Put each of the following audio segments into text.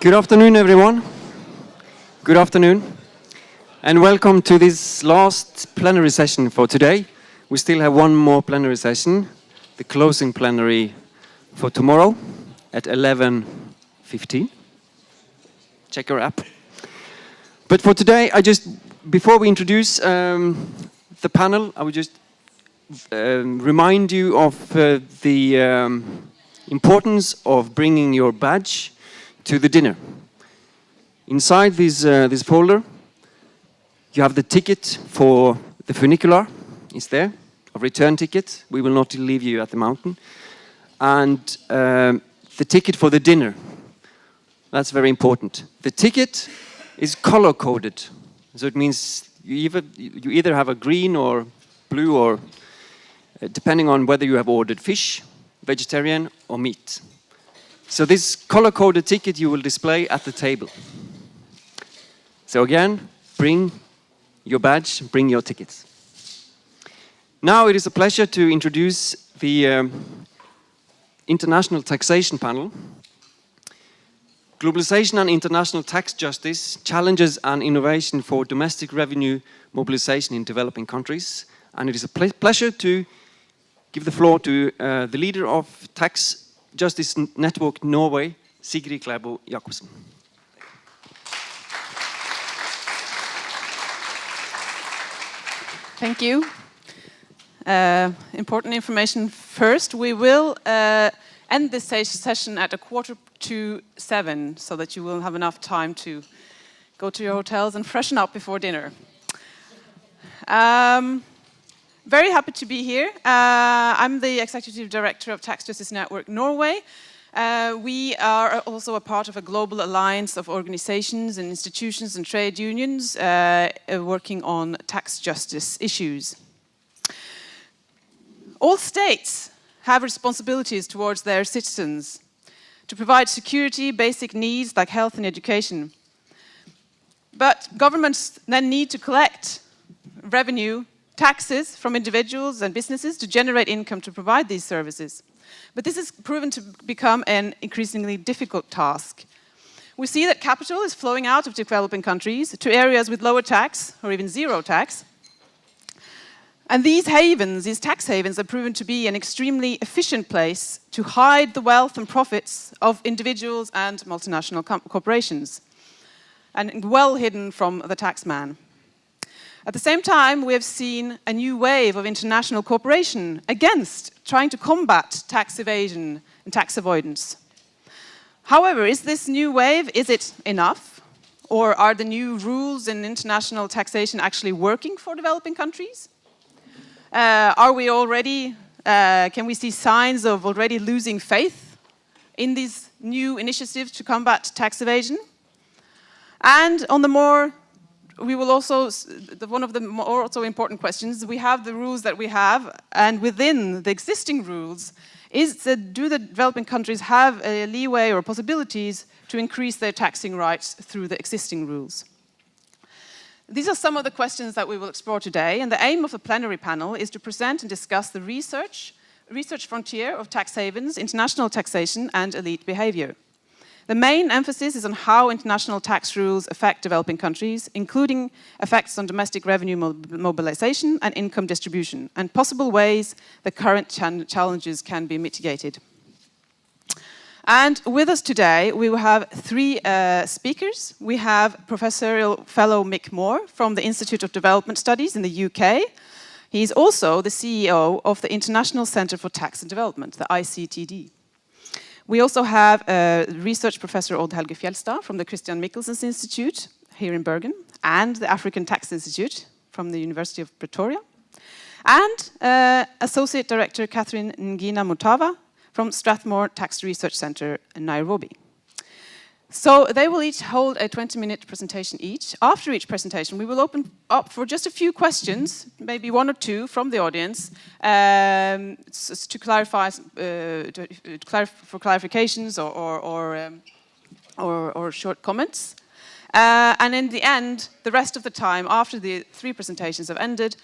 Good afternoon, everyone. Good afternoon, and welcome to this last plenary session for today. We still have one more plenary session, the closing plenary for tomorrow at 11:15. Check your app. But for today, before we introduce the panel, I would just remind you of the importance of bringing your badge to the dinner. Inside this folder, you have the ticket for the funicular. It's there, a return ticket. We will not leave you at the mountain. And the ticket for the dinner. That's very important. The ticket is color-coded. So it means you either have a green or blue or depending on whether you have ordered fish, vegetarian or meat. So this color-coded ticket you will display at the table. So again, bring your badge, bring your tickets. Now it is a pleasure to introduce the International Taxation panel. Globalization and international tax justice, challenges and innovation for domestic revenue mobilization in developing countries. And it is a pleasure to give the floor to the leader of Tax Justice Network Norway, Sigrid Klæbo Jacobsen. Thank you. Important information first. We will end this session at 6:45 so that you will have enough time to go to your hotels and freshen up before dinner. Very happy to be here. I'm the Executive Director of Tax Justice Network Norway. We are also a part of a global alliance of organizations and institutions and trade unions working on tax justice issues. All states have responsibilities towards their citizens to provide security, basic needs like health and education. But governments then need to collect revenue, taxes from individuals and businesses to generate income to provide these services. But this has proven to become an increasingly difficult task. We see that capital is flowing out of developing countries to areas with lower tax or even zero tax. And these havens, these tax havens, are proven to be an extremely efficient place to hide the wealth and profits of individuals and multinational corporations, and well hidden from the taxman. At the same time, we have seen a new wave of international cooperation against trying to combat tax evasion and tax avoidance. However, is this new wave, is it enough? Or are the new rules in international taxation actually working for developing countries? Are we already, can we see signs of already losing faith in these new initiatives to combat tax evasion? And on the more we will also, one of the more also important questions, we have the rules that we have, and within the existing rules, do the developing countries have a leeway or possibilities to increase their taxing rights through the existing rules? These are some of the questions that we will explore today, and the aim of the plenary panel is to present and discuss the research frontier of tax havens, international taxation, and elite behavior. The main emphasis is on how international tax rules affect developing countries, including effects on domestic revenue mobilization and income distribution, and possible ways the current challenges can be mitigated. And with us today, we will have three speakers. We have Professorial Fellow Mick Moore from the Institute of Development Studies in the UK. He's also the CEO of the International Centre for Tax and Development, the ICTD. We also have research professor Odd Helge Fjeldstad from the Christian Michelsens Institute here in Bergen, and the African Tax Institute from the University of Pretoria, and Associate Director Catherine Ngina Mutava from Strathmore Tax Research Centre in Nairobi. So they will each hold a 20-minute presentation each. After each presentation, we will open up for just a few questions, maybe one or two from the audience, to clarify, for clarifications or short comments. And in the end, the rest of the time, after the three presentations have ended,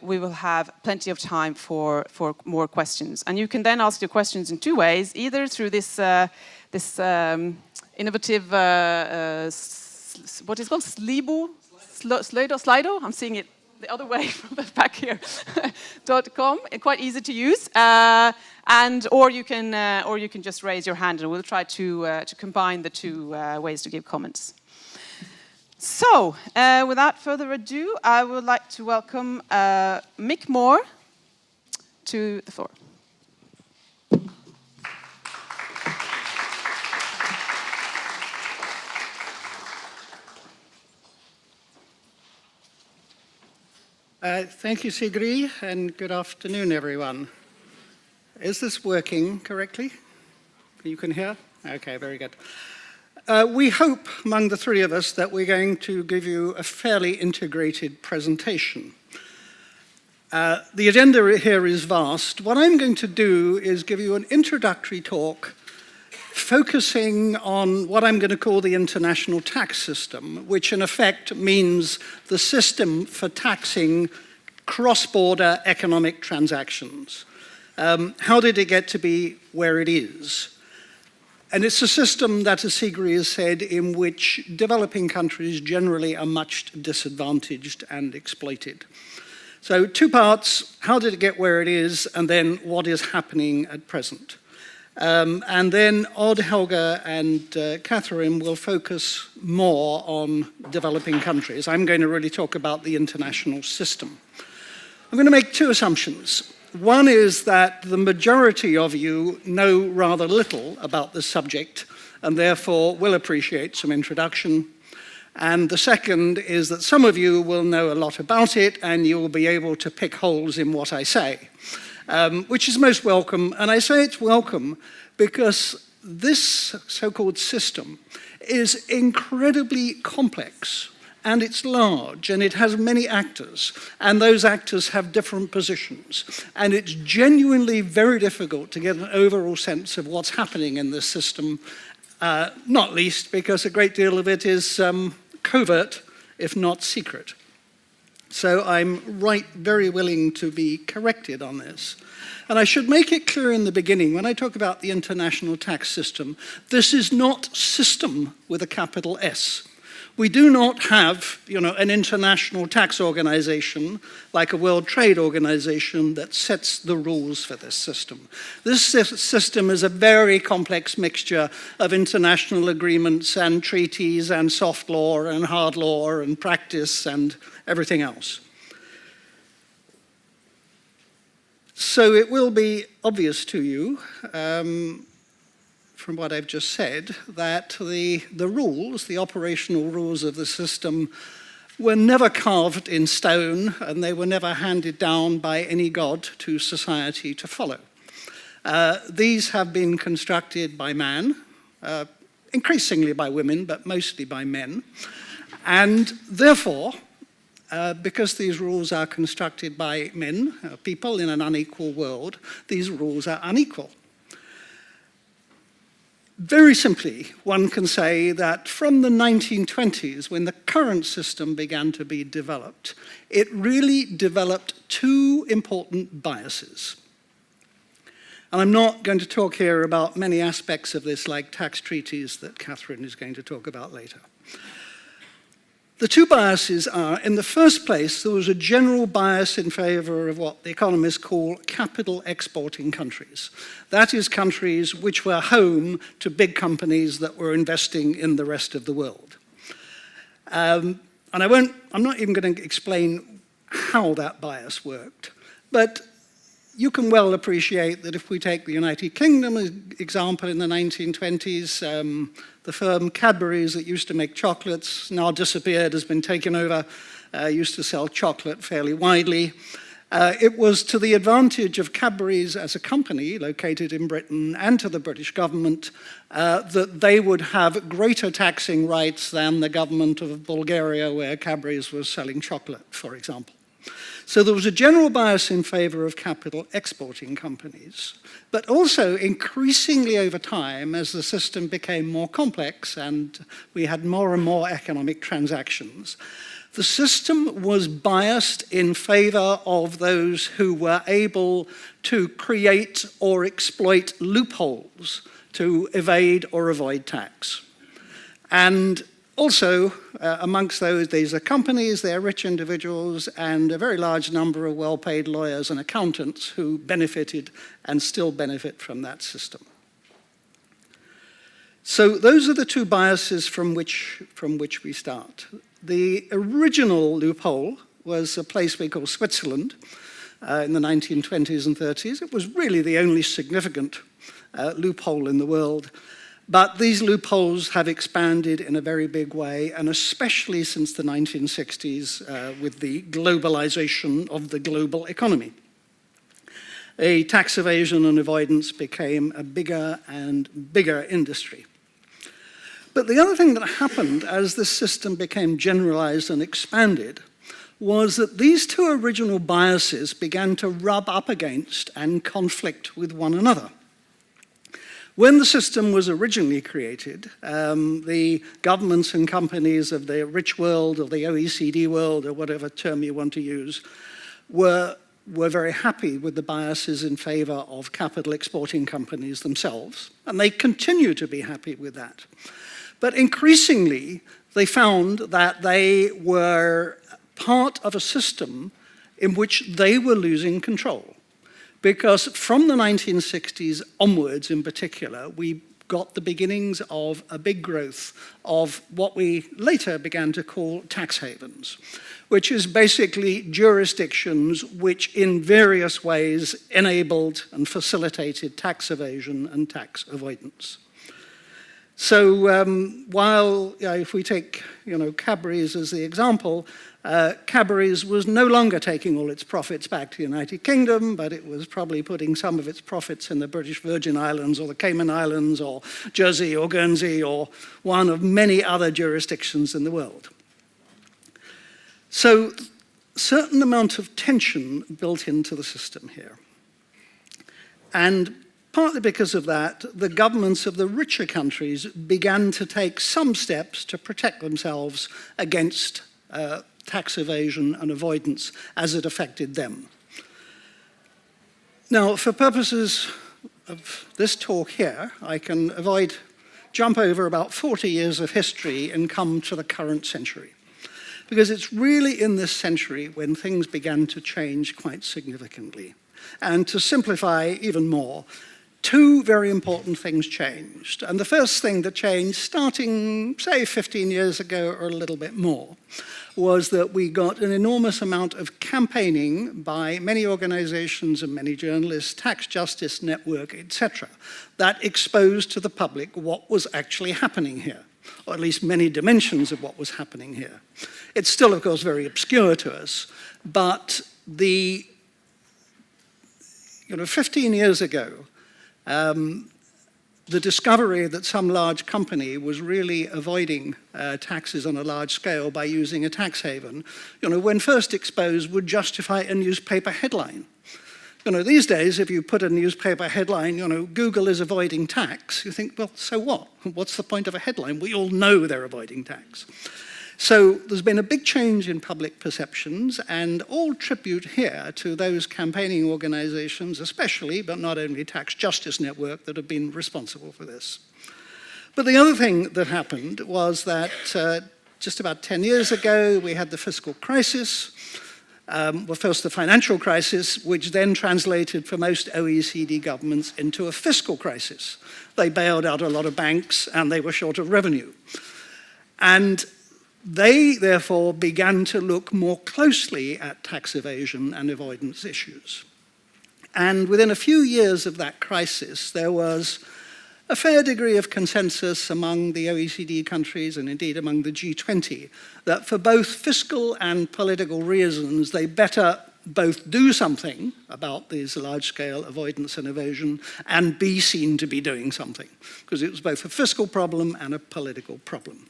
we will have plenty of time for more questions. And you can then ask your questions in two ways, either through this innovative, what is it called, Slido? I'm seeing it the other way from the back here. .com, quite easy to use, or you can just raise your hand, and we'll try to combine the two ways to give comments. So, without further ado, I would like to welcome Mick Moore to the floor. Thank you, Sigrid, and good afternoon, everyone. Is this working correctly? You can hear? Okay, very good. We hope, among the three of us, that we're going to give you a fairly integrated presentation. The agenda here is vast. What I'm going to do is give you an introductory talk focusing on what I'm going to call the international tax system, which in effect means the system for taxing cross-border economic transactions. How did it get to be where it is? And it's a system that, as Sigrid has said, in which developing countries generally are much disadvantaged and exploited. So 2 parts: how did it get where it is, and then what is happening at present. And then Odd, Helga, and Catherine will focus more on developing countries. I'm going to really talk about the international system. I'm going to make 2 assumptions. One is that the majority of you know rather little about this subject, and therefore will appreciate some introduction. And the second is that some of you will know a lot about it, and you will be able to pick holes in what I say. Which is most welcome, and I say it's welcome because this so-called system is incredibly complex, and it's large, and it has many actors, and those actors have different positions, and it's genuinely very difficult to get an overall sense of what's happening in this system, not least because a great deal of it is covert, if not secret. So I'm very willing to be corrected on this. And I should make it clear in the beginning, when I talk about the international tax system, this is not system with a capital S. We do not have, an international tax organization like a World Trade Organization that sets the rules for this system. This system is a very complex mixture of international agreements and treaties and soft law and hard law and practice and everything else. So it will be obvious to you, from what I've just said, that the rules, the operational rules of the system, were never carved in stone, and they were never handed down by any god to society to follow. These have been constructed by man, increasingly by women, but mostly by men. And therefore, because these rules are constructed by men, people in an unequal world, these rules are unequal. Very simply, one can say that from the 1920s, when the current system began to be developed, it really developed 2 important biases. And I'm not going to talk here about many aspects of this, like tax treaties that Catherine is going to talk about later. The 2 biases are, in the first place, there was a general bias in favor of what the economists call capital exporting countries. That is, countries which were home to big companies that were investing in the rest of the world. And I'm not even going to explain how that bias worked, but you can well appreciate that if we take the United Kingdom as an example in the 1920s, the firm Cadbury's that used to make chocolates, now disappeared, has been taken over, used to sell chocolate fairly widely. It was to the advantage of Cadbury's as a company located in Britain and to the British government that they would have greater taxing rights than the government of Bulgaria, where Cadbury's was selling chocolate, for example. So there was a general bias in favor of capital exporting companies, but also increasingly over time, as the system became more complex and we had more and more economic transactions, the system was biased in favor of those who were able to create or exploit loopholes to evade or avoid tax. And also, amongst those, these are companies, they're rich individuals, and a very large number of well-paid lawyers and accountants who benefited and still benefit from that system. So those are the two biases from which we start. The original loophole was a place we call Switzerland in the 1920s and 30s. It was really the only significant loophole in the world. But these loopholes have expanded in a very big way, and especially since the 1960s with the globalization of the global economy. Tax evasion and avoidance became a bigger and bigger industry. But the other thing that happened as this system became generalized and expanded was that these two original biases began to rub up against and conflict with one another. When the system was originally created, the governments and companies of the rich world, or the OECD world, or whatever term you want to use, were very happy with the biases in favor of capital exporting companies themselves, and they continue to be happy with that. But increasingly, they found that they were part of a system in which they were losing control. Because from the 1960s onwards in particular, we got the beginnings of a big growth of what we later began to call tax havens, which is basically jurisdictions which in various ways enabled and facilitated tax evasion and tax avoidance. So while, if we take Cadbury's as the example, Cadbury's was no longer taking all its profits back to the United Kingdom, but it was probably putting some of its profits in the British Virgin Islands or the Cayman Islands or Jersey or Guernsey or one of many other jurisdictions in the world. So a certain amount of tension built into the system here. And partly because of that, the governments of the richer countries began to take some steps to protect themselves against tax evasion and avoidance as it affected them. Now, for purposes of this talk here, I can jump over about 40 years of history and come to the current century. Because it's really in this century when things began to change quite significantly. And to simplify even more, two very important things changed. And the first thing that changed, starting, say, 15 years ago or a little bit more, was that we got an enormous amount of campaigning by many organizations and many journalists, Tax Justice Network, etc., that exposed to the public what was actually happening here, or at least many dimensions of what was happening here. It's still, of course, very obscure to us, but 15 years ago, the discovery that some large company was really avoiding taxes on a large scale by using a tax haven, when first exposed, would justify a newspaper headline. These days, if you put a newspaper headline, Google is avoiding tax, you think, well, so what? What's the point of a headline? We all know they're avoiding tax. So there's been a big change in public perceptions, and all tribute here to those campaigning organizations, especially, but not only Tax Justice Network, that have been responsible for this. But the other thing that happened was that just about 10 years ago, we had the fiscal crisis. Well, first the financial crisis, which then translated for most OECD governments into a fiscal crisis. They bailed out a lot of banks, and they were short of revenue. And they, therefore, began to look more closely at tax evasion and avoidance issues. And within a few years of that crisis, there was a fair degree of consensus among the OECD countries, and indeed among the G20, that for both fiscal and political reasons, they better both do something about these large-scale avoidance and evasion and be seen to be doing something, because it was both a fiscal problem and a political problem.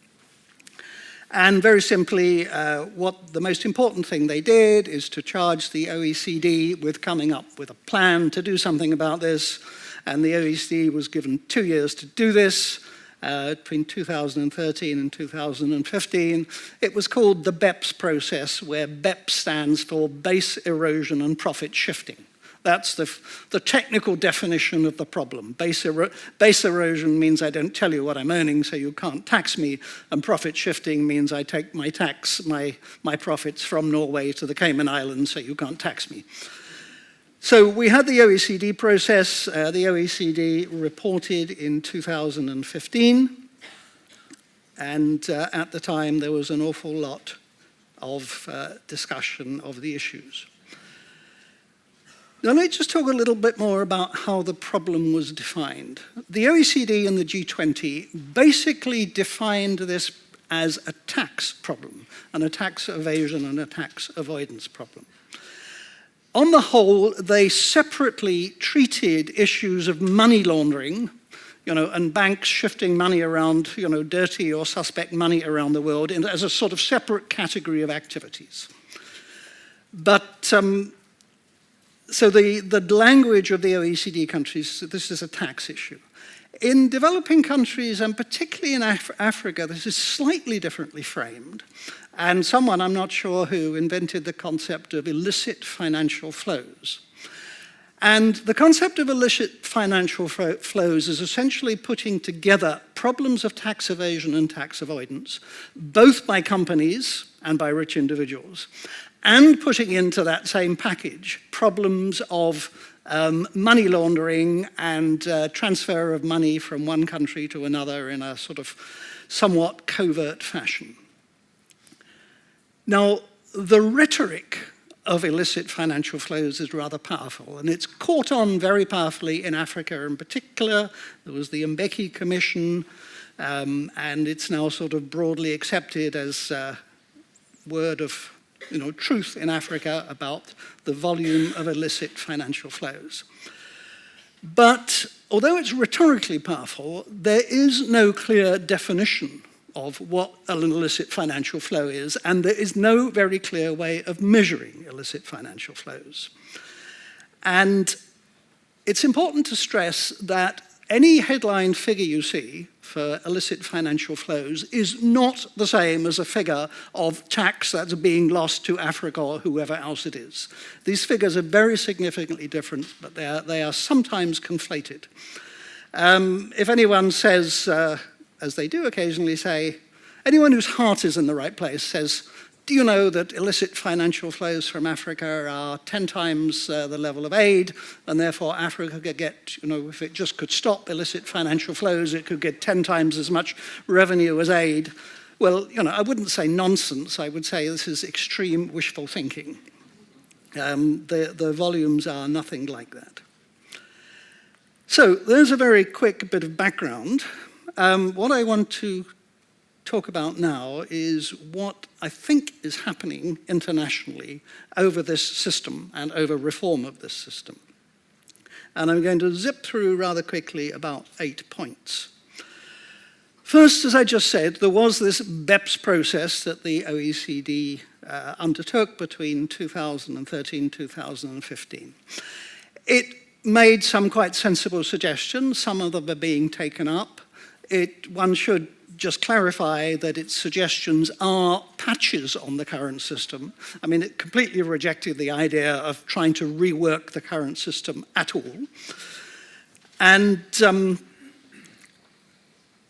And very simply, what the most important thing they did is to charge the OECD with coming up with a plan to do something about this. And the OECD was given 2 years to do this, between 2013 and 2015. It was called the Beps Process, where Beps stands for Base Erosion and Profit Shifting. That's the technical definition of the problem. Base erosion means I don't tell you what I'm earning, so you can't tax me, and profit shifting means I take my profits from Norway to the Cayman Islands, so you can't tax me. So we had the OECD process. The OECD reported in 2015, and at the time there was an awful lot of discussion of the issues. Now let's just talk a little bit more about how the problem was defined. The OECD and the G20 basically defined this as a tax problem, and a tax evasion and a tax avoidance problem. On the whole, they separately treated issues of money laundering, and banks shifting money around, dirty or suspect money around the world as a sort of separate category of activities. But so the language of the OECD countries, this is a tax issue. In developing countries, and particularly in Africa, this is slightly differently framed. And someone, I'm not sure who, invented the concept of illicit financial flows. And the concept of illicit financial flows is essentially putting together problems of tax evasion and tax avoidance, both by companies and by rich individuals, and putting into that same package problems of money laundering and transfer of money from one country to another in a sort of somewhat covert fashion. Now, the rhetoric of illicit financial flows is rather powerful, and it's caught on very powerfully in Africa in particular. There was the Mbeki Commission, and it's now sort of broadly accepted as a word of truth in Africa about the volume of illicit financial flows. But although it's rhetorically powerful, there is no clear definition of what an illicit financial flow is, and there is no very clear way of measuring illicit financial flows. And it's important to stress that any headline figure you see for illicit financial flows is not the same as a figure of tax that's being lost to Africa or whoever else it is. These figures are very significantly different, but they are sometimes conflated. If anyone says, as they do occasionally say, anyone whose heart is in the right place says, do you know that illicit financial flows from Africa are 10 times the level of aid, and therefore Africa could get, if it just could stop illicit financial flows, it could get 10 times as much revenue as aid. Well, I wouldn't say nonsense, I would say this is extreme wishful thinking. The volumes are nothing like that. So there's a very quick bit of background. What I want to talk about now is what I think is happening internationally over this system and over reform of this system. And I'm going to zip through rather quickly about 8 points. First, as I just said, there was this Beps process that the OECD undertook between 2013 and 2015. It made some quite sensible suggestions. Some of them are being taken up. One should just clarify that its suggestions are patches on the current system. I mean, it completely rejected the idea of trying to rework the current system at all. And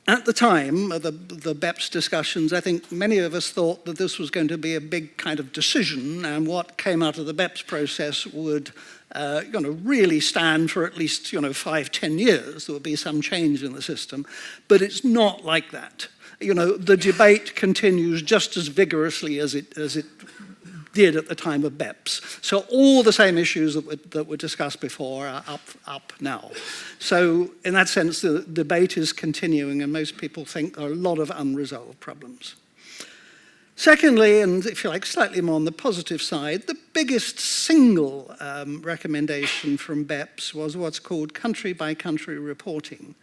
at the time of the Beps discussions, I think many of us thought that this was going to be a big kind of decision, and what came out of the Beps process would really stand for at least 5-10 years. There would be some change in the system, but it's not like that. The debate continues just as vigorously as it did at the time of Beps. So all the same issues that were discussed before are up now. So in that sense, the debate is continuing, and most people think there are a lot of unresolved problems. Secondly, and if you like, slightly more on the positive side, the biggest single recommendation from Beps was what's called country-by-country reporting,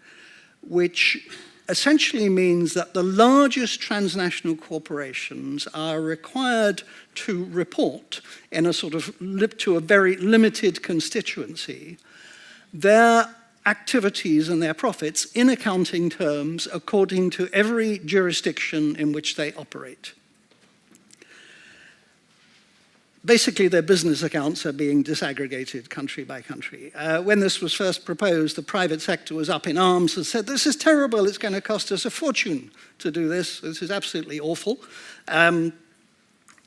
which essentially means that the largest transnational corporations are required to report in a sort of to a very limited constituency their activities and their profits in accounting terms according to every jurisdiction in which they operate. basically their business accounts are being disaggregated country by country. When this was first proposed, the private sector was up in arms and said, this is terrible, it's going to cost us a fortune to do this is absolutely awful.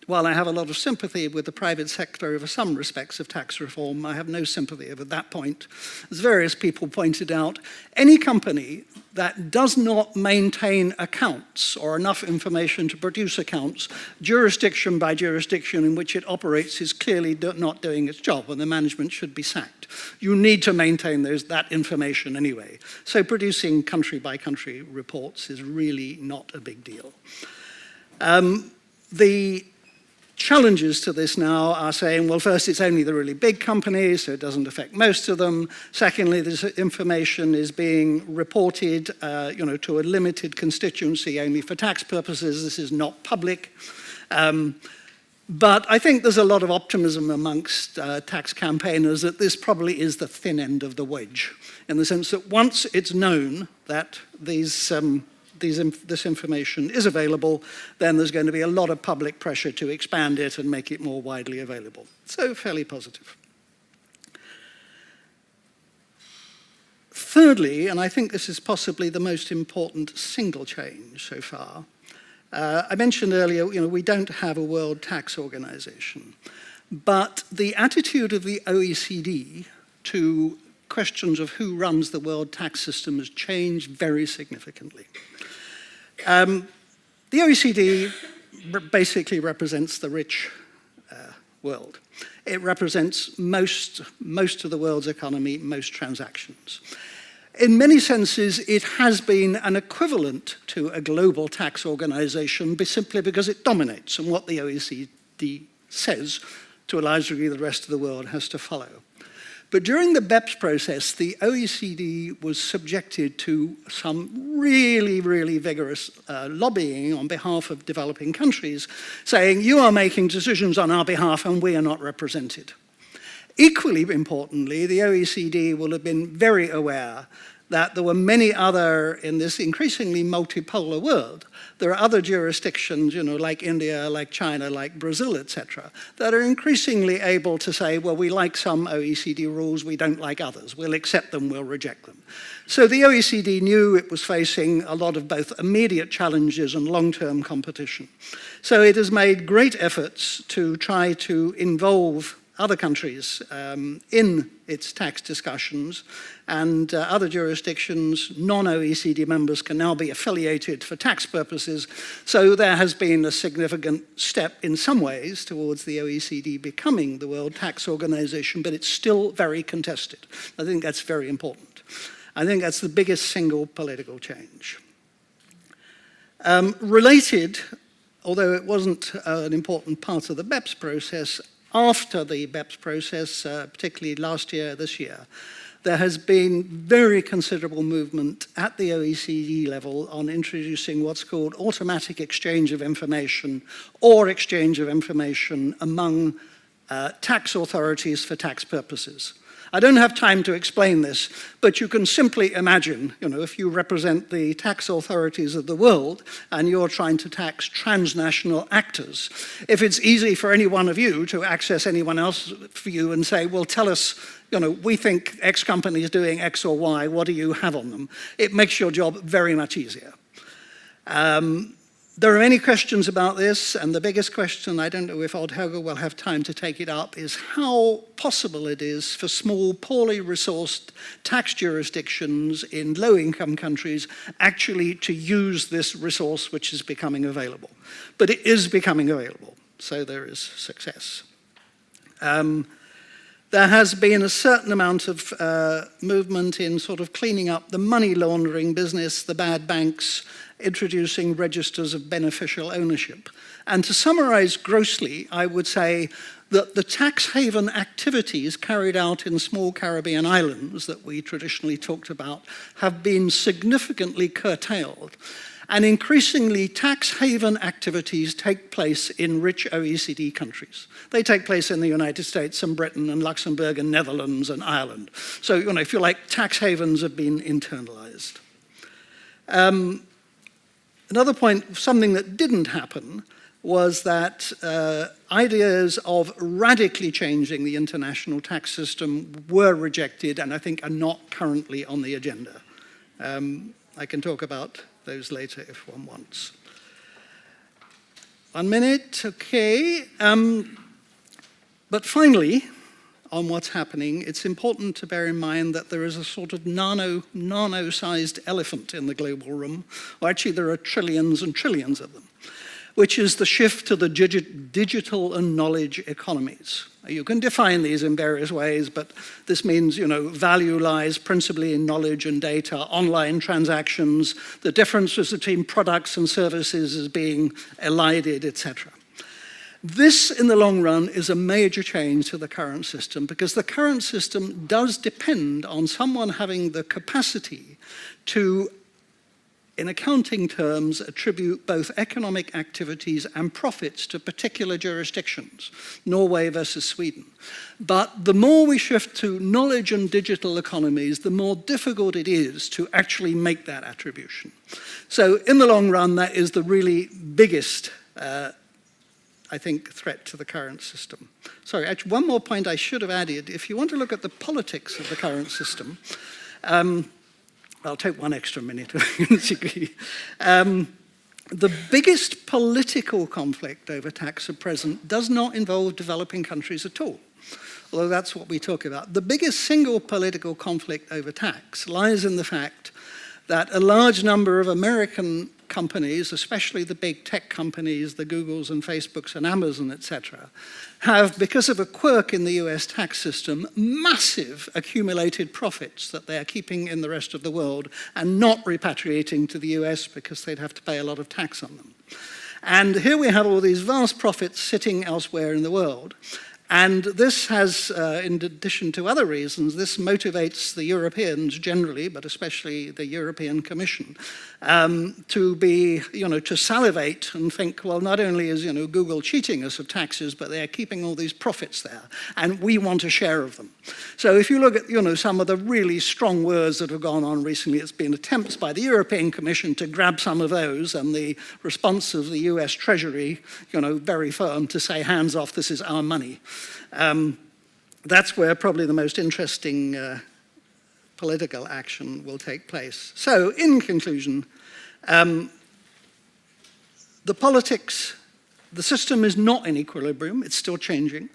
While I have a lot of sympathy with the private sector over some respects of tax reform, I have no sympathy over that point. As various people pointed out, any company that does not maintain accounts or enough information to produce accounts, jurisdiction by jurisdiction in which it operates is clearly not doing its job, and the management should be sacked. You need to maintain that information anyway. So producing country by country reports is really not a big deal. The challenges to this now are saying, well, first, it's only the really big companies, so it doesn't affect most of them. Secondly, this information is being reported to a limited constituency only for tax purposes. This is not public. But I think there's a lot of optimism amongst tax campaigners that this probably is the thin end of the wedge, in the sense that once it's known that this information is available, then there's going to be a lot of public pressure to expand it and make it more widely available. So fairly positive. Thirdly, and I think this is possibly the most important single change so far, I mentioned earlier, we don't have a World Tax Organization, but the attitude of the OECD to questions of who runs the world tax system has changed very significantly. The OECD basically represents the rich world. It represents most of the world's economy, most transactions. In many senses, it has been an equivalent to a global tax organization simply because it dominates, and what the OECD says, to a large degree, the rest of the world has to follow. But during the Beps process, the OECD was subjected to some really, really vigorous lobbying on behalf of developing countries, saying, you are making decisions on our behalf and we are not represented. Equally importantly, the OECD will have been very aware that there were many other, in this increasingly multipolar world, there are other jurisdictions, like India, like China, like Brazil, etc., that are increasingly able to say, well, we like some OECD rules, we don't like others. We'll accept them, we'll reject them. So the OECD knew it was facing a lot of both immediate challenges and long-term competition. So it has made great efforts to try to involve other countries in its tax discussions, and other jurisdictions, non-OECD members, can now be affiliated for tax purposes. So there has been a significant step in some ways towards the OECD becoming the World Tax Organization, but it's still very contested. I think that's very important. I think that's the biggest single political change. Related, although it wasn't an important part of the Beps process, after the Beps process, particularly last year, this year, there has been very considerable movement at the OECD level on introducing what's called automatic exchange of information or exchange of information among tax authorities for tax purposes. I don't have time to explain this, but you can simply imagine, if you represent the tax authorities of the world and you're trying to tax transnational actors, if it's easy for any one of you to access anyone else for you and say, well, tell us, we think X company is doing X or Y, what do you have on them? It makes your job very much easier. There are many questions about this, and the biggest question, I don't know if Odd Helga will have time to take it up, is how possible it is for small, poorly resourced tax jurisdictions in low-income countries actually to use this resource which is becoming available. But it is becoming available, so there is success. There has been a certain amount of movement in sort of cleaning up the money laundering business, the bad banks, introducing registers of beneficial ownership. And to summarize grossly, I would say that the tax haven activities carried out in small Caribbean islands that we traditionally talked about have been significantly curtailed. And increasingly, tax haven activities take place in rich OECD countries. They take place in the United States and Britain and Luxembourg and Netherlands and Ireland. So, if you like, tax havens have been internalized. Another point, something that didn't happen, was that ideas of radically changing the international tax system were rejected and I think are not currently on the agenda. I can talk about those later if one wants. 1 minute, okay. But finally, on what's happening, it's important to bear in mind that there is a sort of nano-sized elephant in the global room, or actually there are trillions and trillions of them, which is the shift to the digital and knowledge economies. You can define these in various ways, but this means, value lies principally in knowledge and data, online transactions, the differences between products and services is being elided, etc. This, in the long run, is a major change to the current system because the current system does depend on someone having the capacity to, in accounting terms, attribute both economic activities and profits to particular jurisdictions, Norway versus Sweden. But the more we shift to knowledge and digital economies, the more difficult it is to actually make that attribution. So in the long run, that is the really biggest I think, threat to the current system. Sorry, actually, one more point I should have added. If you want to look at the politics of the current system, I'll take one extra minute. The biggest political conflict over tax at present does not involve developing countries at all, although that's what we talk about. The biggest single political conflict over tax lies in the fact that a large number of American companies, especially the big tech companies, the Googles and Facebooks and Amazon, etc., have, because of a quirk in the US tax system, massive accumulated profits that they are keeping in the rest of the world and not repatriating to the US because they'd have to pay a lot of tax on them. And here we have all these vast profits sitting elsewhere in the world. And this has, in addition to other reasons, this motivates the Europeans generally, but especially the European Commission, to be, to salivate and think, well, not only is, Google cheating us of taxes, but they're keeping all these profits there, and we want a share of them. So if you look at, some of the really strong words that have gone on recently, it's been attempts by the European Commission to grab some of those, and the response of the US Treasury, very firm to say, hands off, this is our money. That's where probably the most interesting political action will take place. So, in conclusion, the politics, the system is not in equilibrium, it's still changing.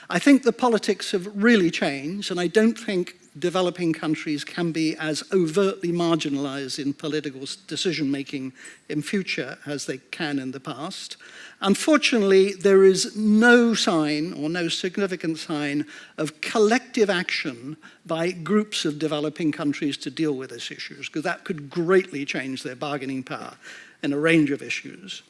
I think the politics have really changed, and I don't think developing countries can be as overtly marginalized in political decision-making in future as they can in the past. Unfortunately, there is no sign or no significant sign of collective action by groups of developing countries to deal with these issues, because that could greatly change their bargaining power in a range of issues.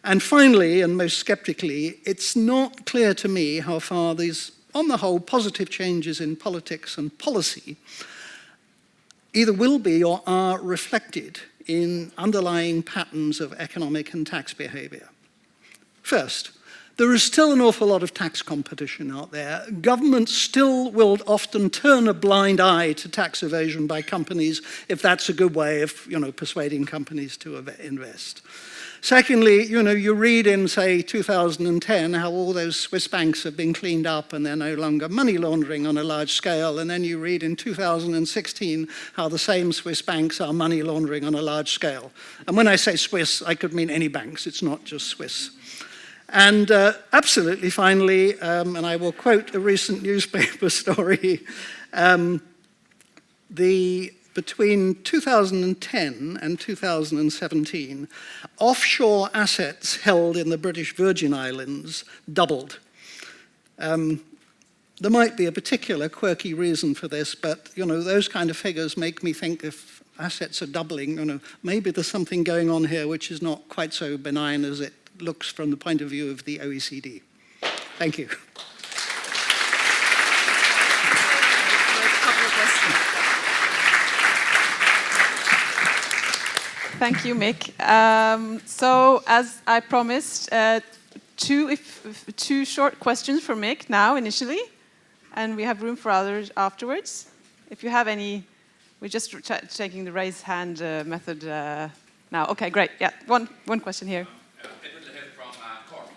And finally, and most skeptically, it's not clear to me how far these, on the whole, positive changes in politics and policy either will be or are reflected in underlying patterns of economic and tax behavior. First, there is still an awful lot of tax competition out there. Governments still will often turn a blind eye to tax evasion by companies if that's a good way of, persuading companies to invest. Secondly, you read in, say, 2010 how all those Swiss banks have been cleaned up and they're no longer money laundering on a large scale, and then you read in 2016 how the same Swiss banks are money laundering on a large scale. And when I say Swiss, I could mean any banks, it's not just Swiss. And absolutely finally, and I will quote a recent newspaper story, between 2010 and 2017, offshore assets held in the British Virgin Islands doubled. There might be a particular quirky reason for this, but those kind of figures make me think if assets are doubling, maybe there's something going on here which is not quite so benign as it looks from the point of view of the OECD. Thank you. Thank you, Mick. So, as I promised, two short questions for Mick now, initially, and we have room for others afterwards. If you have any, we're just taking the raise hand method now. Okay, great. Yeah, one question here. Edward Lehead from Cork.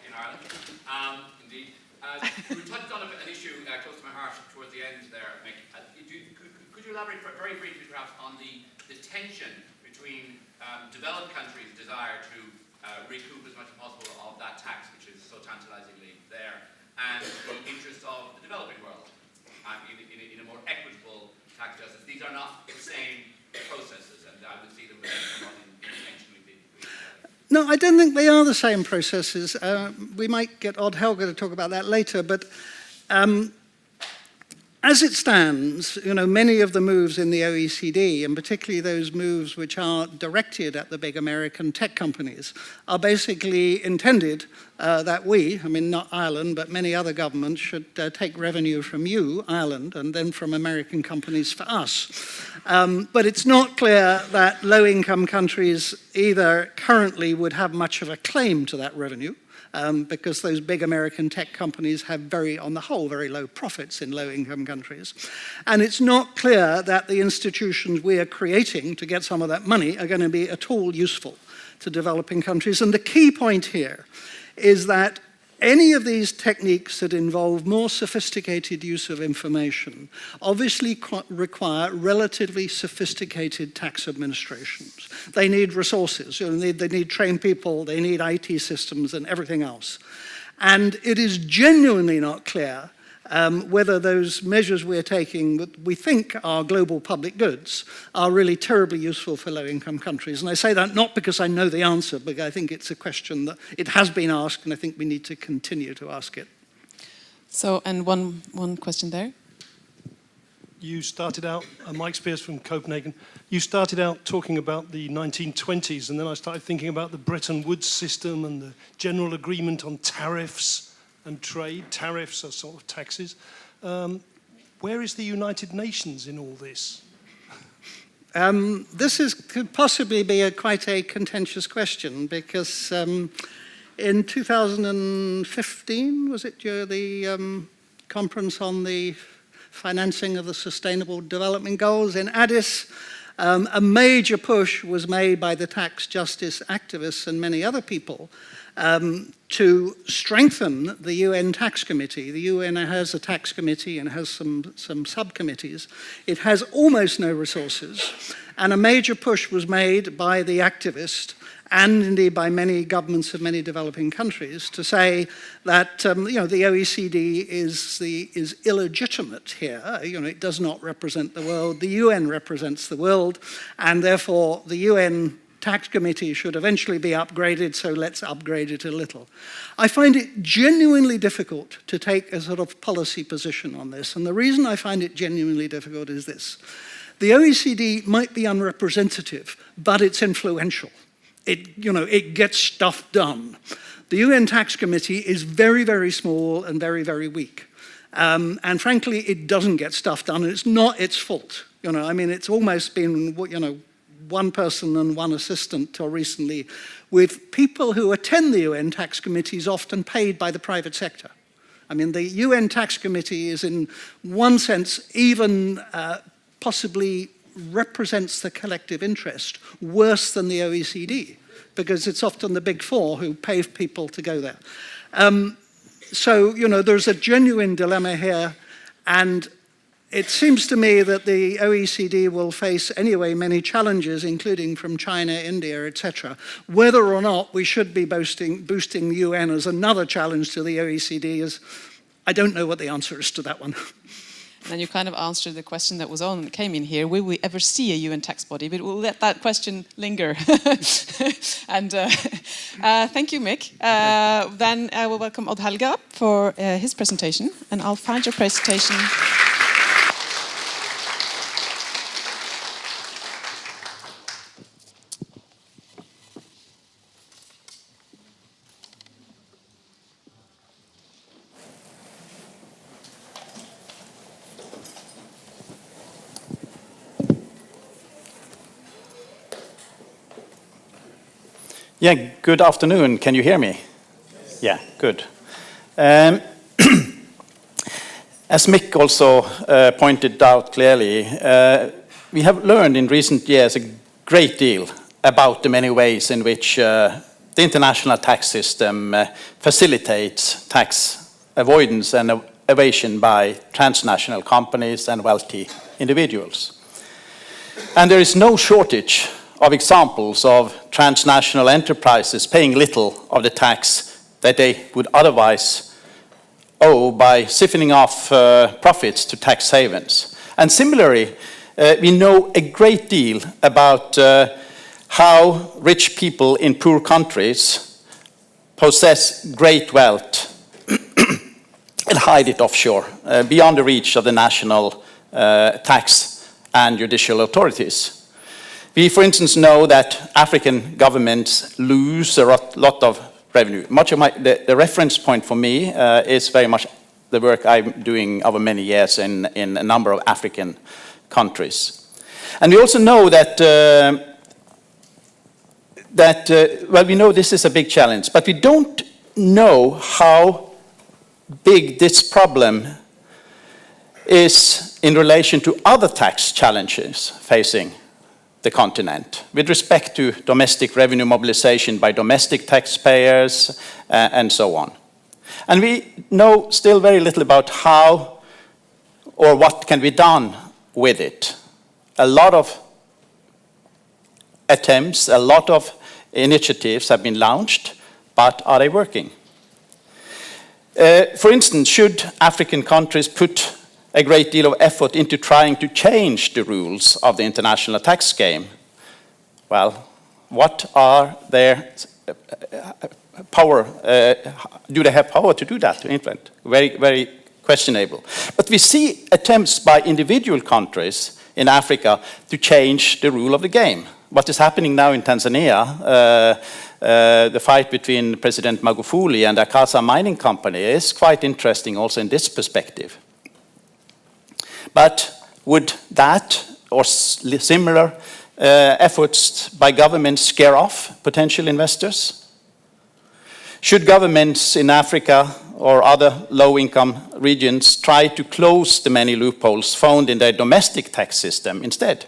We touched on an issue close to my heart towards the end there, Mick. Could you elaborate very briefly, perhaps, on the tension between developed countries' desire to recoup as much as possible of that tax, which is so tantalizingly there, and the interest of the developing world in a more equitable tax justice? These are not the same processes, and I would see them somewhat in tension with each other. No, I don't think they are the same processes. We might get Odd Helga to talk about that later, but as it stands, many of the moves in the OECD, and particularly those moves which are directed at the big American tech companies, are basically intended that we, not Ireland, but many other governments, should take revenue from you, Ireland, and then from American companies for us. But it's not clear that low-income countries either currently would have much of a claim to that revenue, because those big American tech companies have on the whole, very low profits in low-income countries. And it's not clear that the institutions we are creating to get some of that money are going to be at all useful to developing countries. And the key point here is that any of these techniques that involve more sophisticated use of information obviously require relatively sophisticated tax administrations. They need resources, they need trained people, they need IT systems and everything else. And it is genuinely not clear whether those measures we're taking, that we think are global public goods, are really terribly useful for low-income countries. And I say that not because I know the answer, but I think it's a question that it has been asked, and I think we need to continue to ask it. So, and one question there. You started out, Mike Spears from Copenhagen, you started out talking about the 1920s, and then I started thinking about the Bretton Woods system and the general agreement on tariffs and trade. Tariffs are sort of taxes. Where is the United Nations in all this? This could possibly be quite a contentious question, because in 2015, was it the conference on the financing of the Sustainable Development Goals in Addis, a major push was made by the tax justice activists and many other people to strengthen the UN Tax Committee. The UN has a tax committee and has some subcommittees. It has almost no resources, and a major push was made by the activists and indeed by many governments of many developing countries to say that the OECD is illegitimate here. It does not represent the world. The UN represents the world, and therefore the UN Tax Committee should eventually be upgraded, so let's upgrade it a little. I find it genuinely difficult to take a sort of policy position on this, and the reason I find it genuinely difficult is this. The OECD might be unrepresentative, but it's influential. It gets stuff done. The UN Tax Committee is very, very small and very, very weak. And frankly, it doesn't get stuff done, and it's not its fault. It's almost been, one person and one assistant till recently, with people who attend the UN Tax Committees often paid by the private sector. The UN Tax Committee is in one sense even possibly represents the collective interest worse than the OECD, because it's often the big four who pay people to go there. So, there's a genuine dilemma here, and it seems to me that the OECD will face anyway many challenges, including from China, India, etc. Whether or not we should be boosting the UN as another challenge to the OECD is, I don't know what the answer is to that one. And you kind of answered the question that came in here. Will we ever see a UN tax body? But we'll let that question linger. And thank you, Mick. Then I will welcome Odd Helga up for his presentation. And I'll find your presentation. Yeah, good afternoon. Can you hear me? Yes. Yeah, good. As Mick also pointed out clearly, we have learned in recent years a great deal about the many ways in which the international tax system facilitates tax avoidance and evasion by transnational companies and wealthy individuals. And there is no shortage of examples of transnational enterprises paying little of the tax that they would otherwise owe by siphoning off profits to tax havens. And similarly, we know a great deal about how rich people in poor countries possess great wealth and hide it offshore, beyond the reach of the national tax and judicial authorities. We, for instance, know that African governments lose a lot of revenue. Much of the reference point for me is very much the work I'm doing over many years in a number of African countries. And we also know that, well, we know this is a big challenge, but we don't know how big this problem is in relation to other tax challenges facing the continent, with respect to domestic revenue mobilization by domestic taxpayers and so on. And we know still very little about how or what can be done with it. A lot of attempts, a lot of initiatives have been launched, but are they working? For instance, should African countries put a great deal of effort into trying to change the rules of the international tax game? Well, what are their power? Do they have power to do that, to influence? Very, very questionable. But we see attempts by individual countries in Africa to change the rule of the game. What is happening now in Tanzania, the fight between President Magufuli and Akasa Mining Company, is quite interesting also in this perspective. But would that or similar efforts by governments scare off potential investors? Should governments in Africa or other low-income regions try to close the many loopholes found in their domestic tax system instead?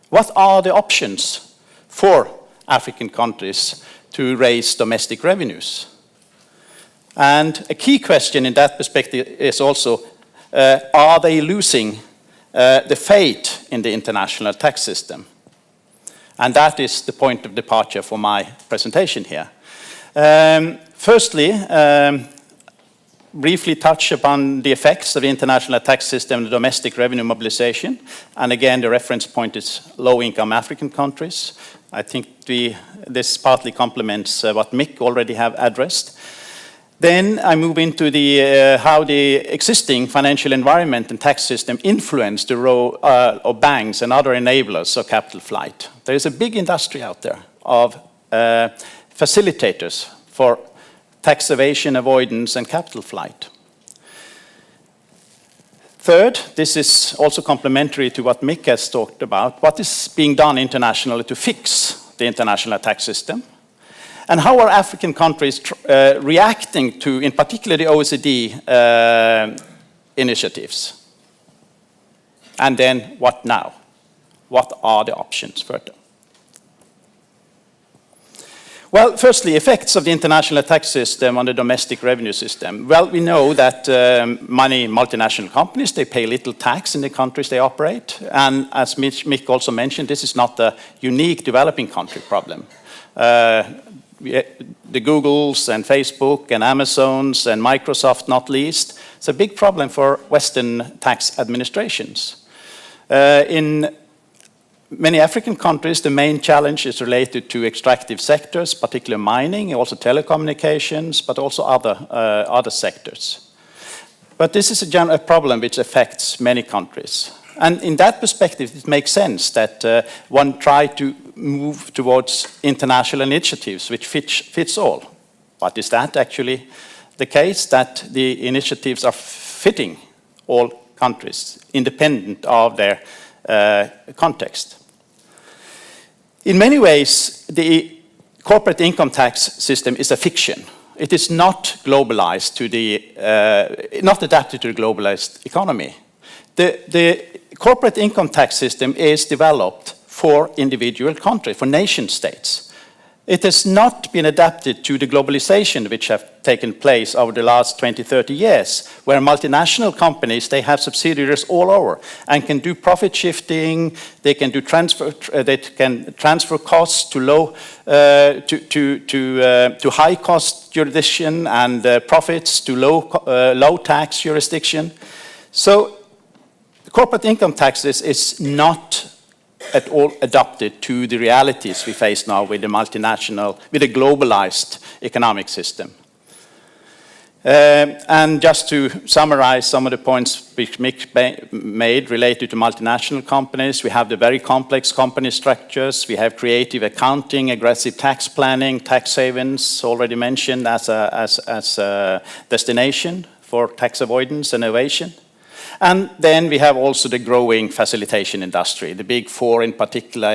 What are the options for African countries to raise domestic revenues? And a key question in that perspective is also, are they losing the faith in the international tax system? And that is the point of departure for my presentation here. Firstly, briefly touch upon the effects of the international tax system and domestic revenue mobilization. And again, the reference point is low-income African countries. I think this partly complements what Mick already have addressed. Then I move into how the existing financial environment and tax system influence the role of banks and other enablers of capital flight. There is a big industry out there of facilitators for tax evasion, avoidance, and capital flight. Third, this is also complementary to what Mick has talked about. What is being done internationally to fix the international tax system? And how are African countries reacting to, in particular, the OECD initiatives? And then what now? What are the options further? Well, firstly, effects of the international tax system on the domestic revenue system. Well, we know that many multinational companies, they pay little tax in the countries they operate. And as Mick also mentioned, this is not a unique developing country problem. The Googles and Facebook and Amazons and Microsoft, not least, it's a big problem for Western tax administrations. In many African countries, the main challenge is related to extractive sectors, particularly mining, also telecommunications, but also other sectors. But this is a problem which affects many countries. And in that perspective, it makes sense that one try to move towards international initiatives which fits all. But is that actually the case, that the initiatives are fitting all countries, independent of their context? In many ways, the corporate income tax system is a fiction. It is not globalized to not adapted to the globalized economy. The corporate income tax system is developed for individual countries, for nation states. It has not been adapted to the globalization which have taken place over the last 20, 30 years, where multinational companies, they have subsidiaries all over and can do profit shifting, they can do transfer costs to high cost jurisdiction and profits to low tax jurisdiction. So corporate income taxes is not at all adapted to the realities we face now with the globalized economic system. And just to summarize some of the points which Mick made related to multinational companies, we have the very complex company structures, we have creative accounting, aggressive tax planning, tax havens already mentioned as a destination for tax avoidance and evasion. And then we have also the growing facilitation industry, the big four in particular,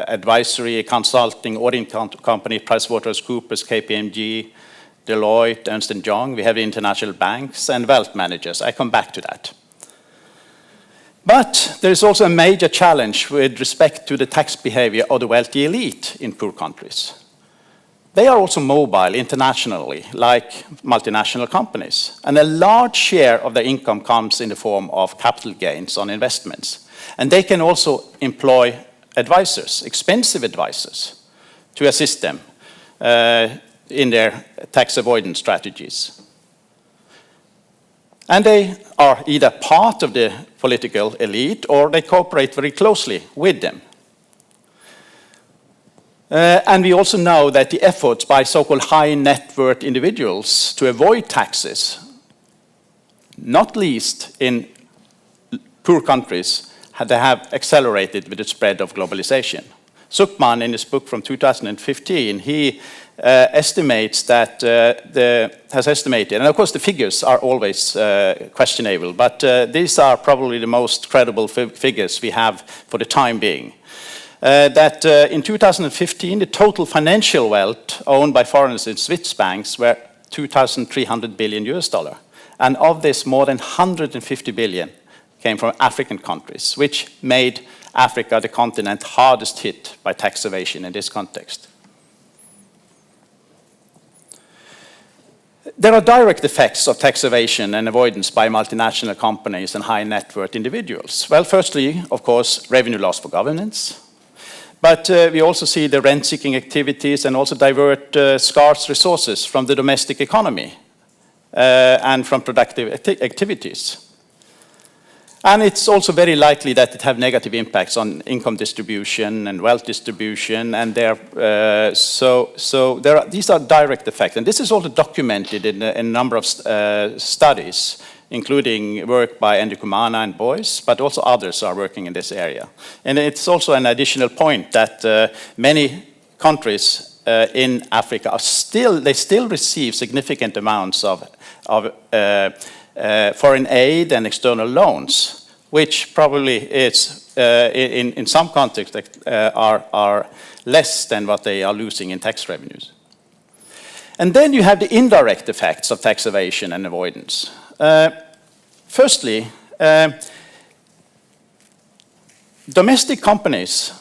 advisory, consulting, audit company, PricewaterhouseCoopers, KPMG, Deloitte, Ernst & Young. We have the international banks and wealth managers. I come back to that. But there is also a major challenge with respect to the tax behavior of the wealthy elite in poor countries. They are also mobile internationally, like multinational companies. And a large share of their income comes in the form of capital gains on investments. And they can also employ advisors, expensive advisors, to assist them in their tax avoidance strategies. And they are either part of the political elite or they cooperate very closely with them. And we also know that the efforts by so-called high net worth individuals to avoid taxes, not least in poor countries, they have accelerated with the spread of globalization. Zuckman, in his book from 2015, he estimates that has estimated, and of course the figures are always questionable, but these are probably the most credible figures we have for the time being. That in 2015, the total financial wealth owned by foreigners in Swiss banks were $2,300 billion. And of this, more than 150 billion came from African countries, which made Africa the continent hardest hit by tax evasion in this context. There are direct effects of tax evasion and avoidance by multinational companies and high net worth individuals. Well, firstly, of course, revenue loss for governments. But we also see the rent-seeking activities and also divert scarce resources from the domestic economy and from productive activities. And it's also very likely that it have negative impacts on income distribution and wealth distribution, and these are direct effects. And this is also documented in a number of studies, including work by Andy Kumana and Boyce, but also others are working in this area. And it's also an additional point that many countries in Africa still receive significant amounts of foreign aid and external loans, which probably is, in some contexts, are less than what they are losing in tax revenues. And then you have the indirect effects of tax evasion and avoidance. Firstly, domestic companies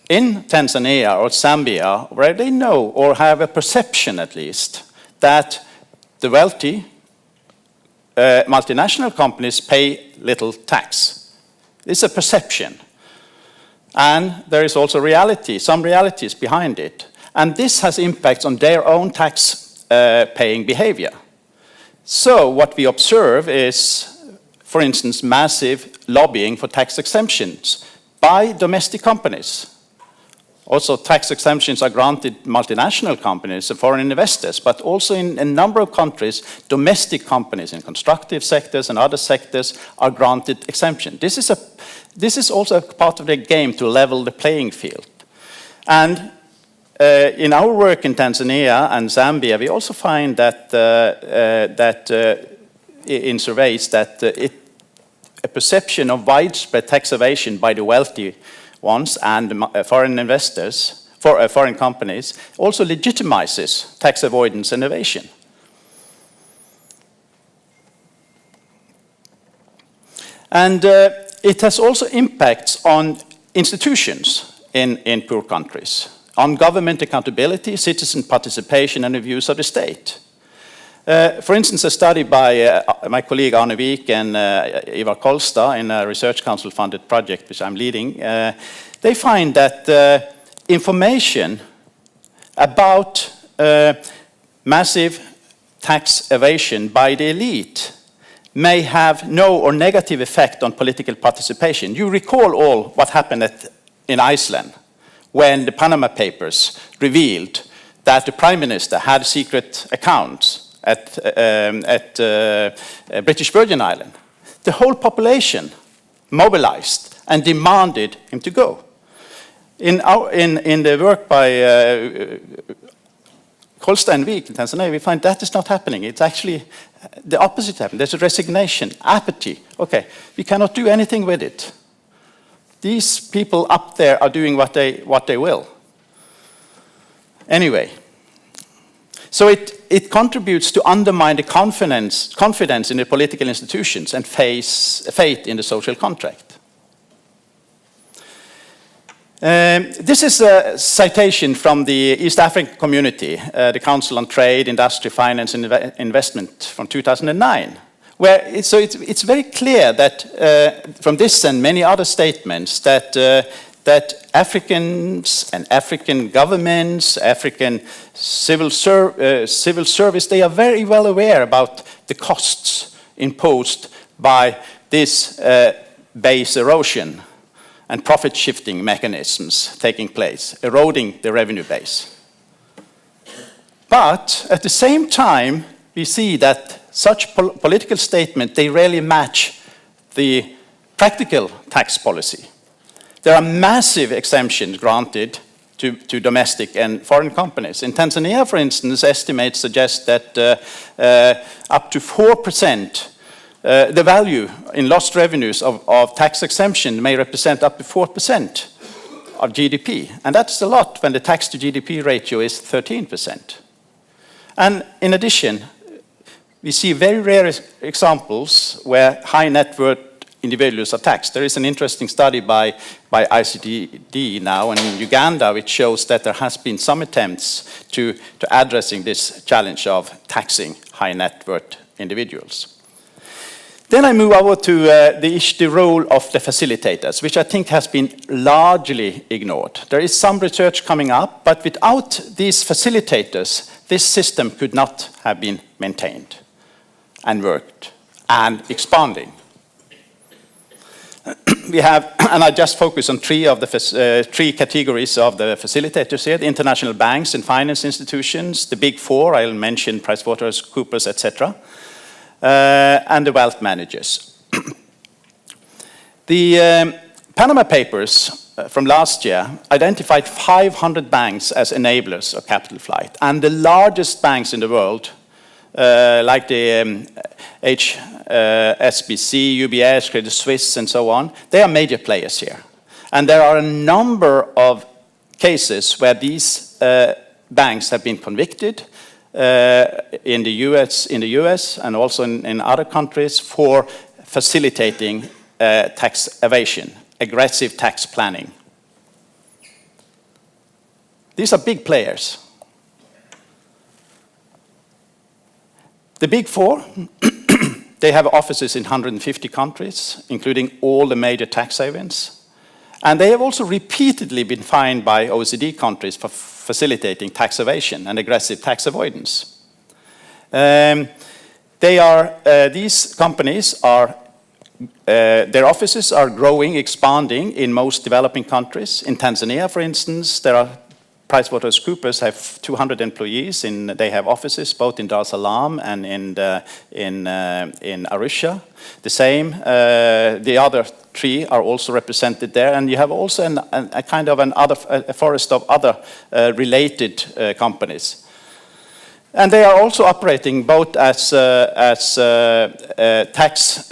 in Tanzania or Zambia, where they know or have a perception at least that the wealthy multinational companies pay little tax. It's a perception. And there is also reality, some realities behind it. And this has impacts on their own tax paying behavior. So what we observe is, for instance, massive lobbying for tax exemptions by domestic companies. Also, tax exemptions are granted multinational companies and foreign investors, but also in a number of countries, domestic companies in constructive sectors and other sectors are granted exemption. This is also a part of the game to level the playing field. And in our work in Tanzania and Zambia, we also find that in surveys that a perception of widespread tax evasion by the wealthy ones and foreign investors, foreign companies, also legitimizes tax avoidance and evasion. And it has also impacts on institutions in poor countries, on government accountability, citizen participation, and the views of the state. For instance, a study by my colleague Arne Vik and Ivar Kolstad in a Research Council-funded project which I'm leading, they find that information about massive tax evasion by the elite may have no or negative effect on political participation. You recall all what happened in Iceland when the Panama Papers revealed that the Prime Minister had secret accounts at British Virgin Island. The whole population mobilized and demanded him to go. In the work by Kolstad and Vik in Tanzania, we find that is not happening. It's actually the opposite happening. There's a resignation, apathy. Okay, we cannot do anything with it. These people up there are doing what they will. Anyway, so it contributes to undermine the confidence in the political institutions and faith in the social contract. This is a citation from the East African Community, the Council on Trade, Industry, Finance and Investment from 2009. So it's very clear that from this and many other statements that Africans and African governments, African civil service, they are very well aware about the costs imposed by this base erosion and profit shifting mechanisms taking place, eroding the revenue base. But at the same time, we see that such political statements, they rarely match the practical tax policy. There are massive exemptions granted to domestic and foreign companies. In Tanzania, for instance, estimates suggest that up to 4%, the value in lost revenues of tax exemption may represent up to 4% of GDP. And that's a lot when the tax to GDP ratio is 13%. And in addition, we see very rare examples where high net worth individuals are taxed. There is an interesting study by ICD now in Uganda which shows that there has been some attempts to addressing this challenge of taxing high net worth individuals. Then I move over to the role of the facilitators, which I think has been largely ignored. There is some research coming up, but without these facilitators, this system could not have been maintained and worked and expanding. We have, and I just focus on three categories of the facilitators here: the international banks and finance institutions, the big four, I'll mention PricewaterhouseCoopers, etc., and the wealth managers. The Panama Papers from last year identified 500 banks as enablers of capital flight, and the largest banks in the world, like the HSBC, UBS, Credit Suisse, and so on, they are major players here. And there are a number of cases where these banks have been convicted in the US and also in other countries for facilitating tax evasion, aggressive tax planning. These are big players. The big four, they have offices in 150 countries, including all the major tax havens. And they have also repeatedly been fined by OECD countries for facilitating tax evasion and aggressive tax avoidance. These companies are, their offices are growing, expanding in most developing countries. In Tanzania, for instance, there are PricewaterhouseCoopers have 200 employees. They have offices both in Dar es Salaam and in Arusha. The same, the other three are also represented there, and you have also a kind of a forest of other related companies. And they are also operating both as tax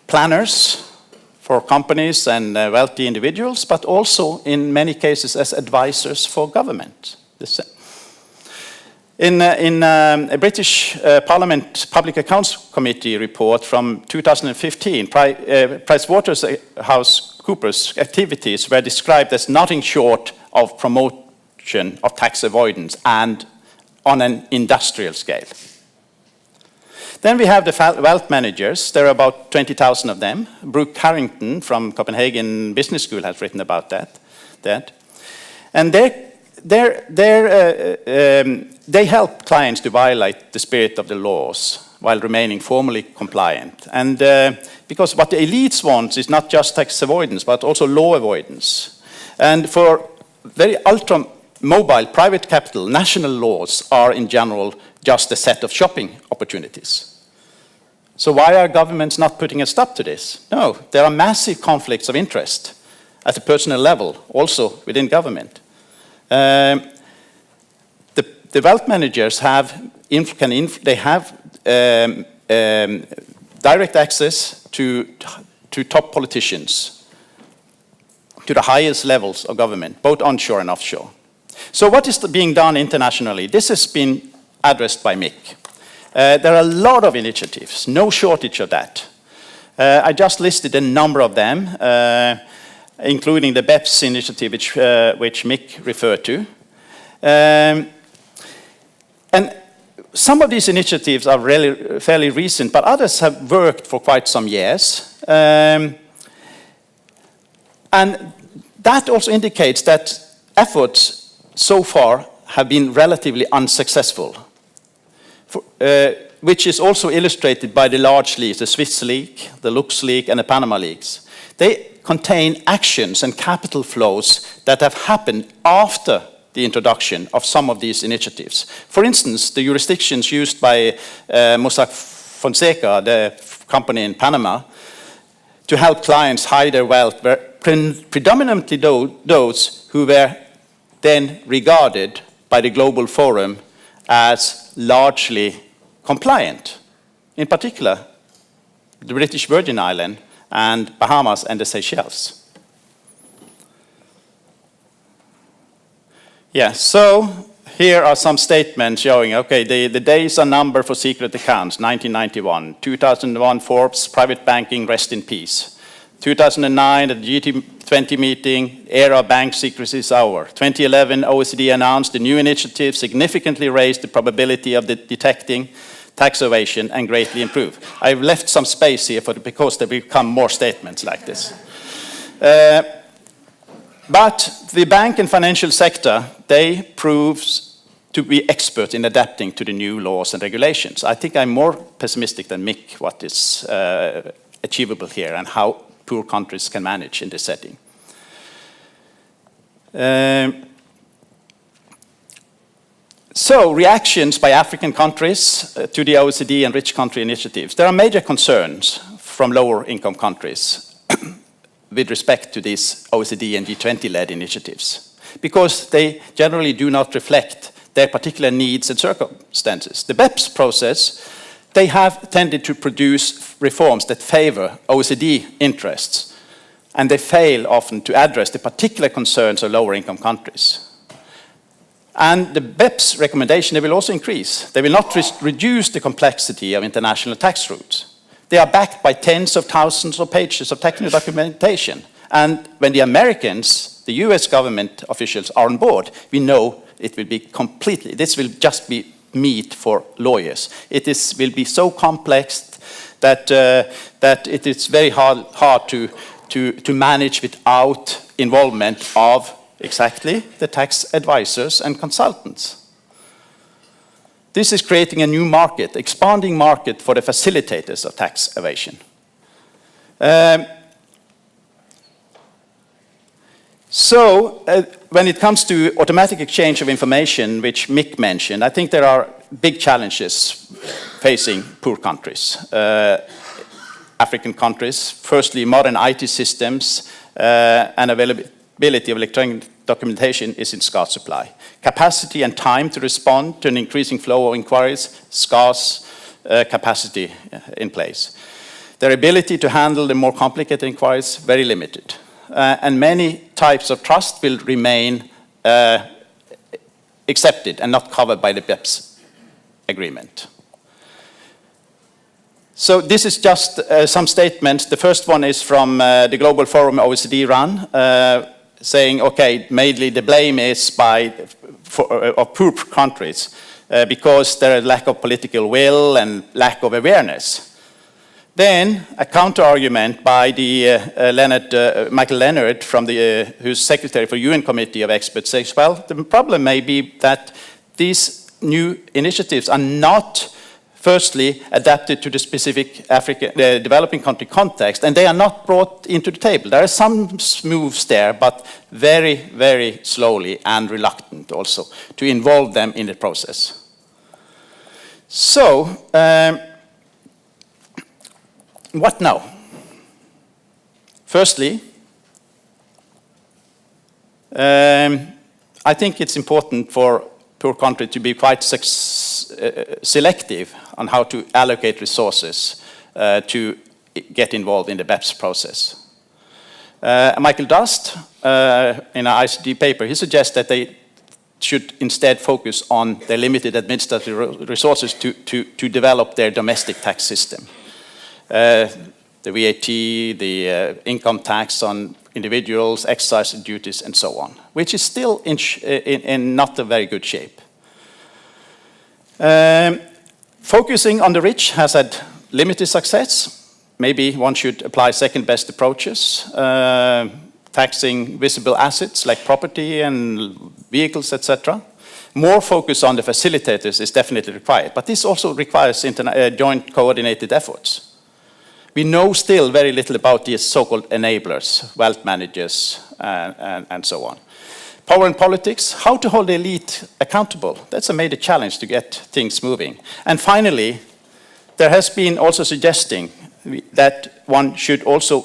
planners for companies and wealthy individuals, but also in many cases as advisors for government. In a British Parliament Public Accounts Committee report from 2015, PricewaterhouseCoopers Cooper's activities were described as nothing short of promotion of tax avoidance and on an industrial scale. Then we have the wealth managers. There are about 20,000 of them. Brooke Carrington from Copenhagen Business School has written about that. And they help clients to violate the spirit of the laws while remaining formally compliant. And because what the elites want is not just tax avoidance, but also law avoidance. And for very ultra-mobile private capital, national laws are in general just a set of shopping opportunities. So why are governments not putting a stop to this? No, there are massive conflicts of interest at a personal level, also within government. The wealth managers have direct access to top politicians, to the highest levels of government, both onshore and offshore. So what is being done internationally? This has been addressed by Mick. There are a lot of initiatives, no shortage of that. I just listed a number of them, including the Beps initiative, which Mick referred to. And some of these initiatives are really fairly recent, but others have worked for quite some years. And that also indicates that efforts so far have been relatively unsuccessful, which is also illustrated by the large leaks, the Swiss leak, the Lux leak, and the Panama leaks. They contain actions and capital flows that have happened after the introduction of some of these initiatives. For instance, the jurisdictions used by Mossack Fonseca, the company in Panama, to help clients hide their wealth were predominantly those who were then regarded by the Global Forum as largely compliant. In particular, the British Virgin Islands and Bahamas and the Seychelles. Yeah, so here are some statements showing, okay, the days are numbered for secret accounts, 1991. 2001, Forbes, private banking, rest in peace. 2009, at the G20 meeting, era of bank secrecy is over. 2011, OECD announced a new initiative significantly raised the probability of detecting tax evasion and greatly improve. I've left some space here because there will come more statements like this. But the bank and financial sector, they prove to be experts in adapting to the new laws and regulations. I think I'm more pessimistic than Mick what is achievable here and how poor countries can manage in this setting. So, reactions by African countries to the OECD and rich country initiatives. There are major concerns from lower income countries with respect to these OECD and G20-led initiatives, because they generally do not reflect their particular needs and circumstances. The Beps process, they have tended to produce reforms that favor OECD interests, and they fail often to address the particular concerns of lower income countries. And the BEPS recommendation, they will also increase. They will not reduce the complexity of international tax routes. They are backed by tens of thousands of pages of technical documentation. And when the Americans, the US government officials are on board, we know it will be completely, this will just be meat for lawyers. It will be so complex that it is very hard to manage without involvement of exactly the tax advisors and consultants. This is creating a new market, expanding market for the facilitators of tax evasion. When it comes to automatic exchange of information, which Mick mentioned, I think there are big challenges facing poor countries, African countries. Firstly, modern IT systems and availability of electronic documentation is in scarce supply. Capacity and time to respond to an increasing flow of inquiries, scarce capacity in place. Their ability to handle the more complicated inquiries, very limited. And many types of trust will remain accepted and not covered by the BEPS agreement. So this is just some statements. The first one is from the Global Forum OECD run, saying, okay, mainly the blame is of poor countries because there is lack of political will and lack of awareness. Then a counter-argument by the Michael Leonard, who's secretary for UN Committee of Experts, says, well, the problem may be that these new initiatives are not firstly adapted to the specific developing country context, and they are not brought into the table. There are some moves there, but very, very slowly and reluctant also to involve them in the process. So, what now? Firstly, I think it's important for poor country to be quite selective on how to allocate resources to get involved in the Beps process. Michael Dust, in an ICD paper, he suggests that they should instead focus on their limited administrative resources to develop their domestic tax system. The VAT, the income tax on individuals, excise duties, and so on, which is still in not a very good shape. Focusing on the rich has had limited success. Maybe one should apply second-best approaches, taxing visible assets like property and vehicles, etc. More focus on the facilitators is definitely required, but this also requires joint coordinated efforts. We know still very little about these so-called enablers, wealth managers, and so on. Power and politics, how to hold the elite accountable. That's a major challenge to get things moving. And finally, there has been also suggesting that one should also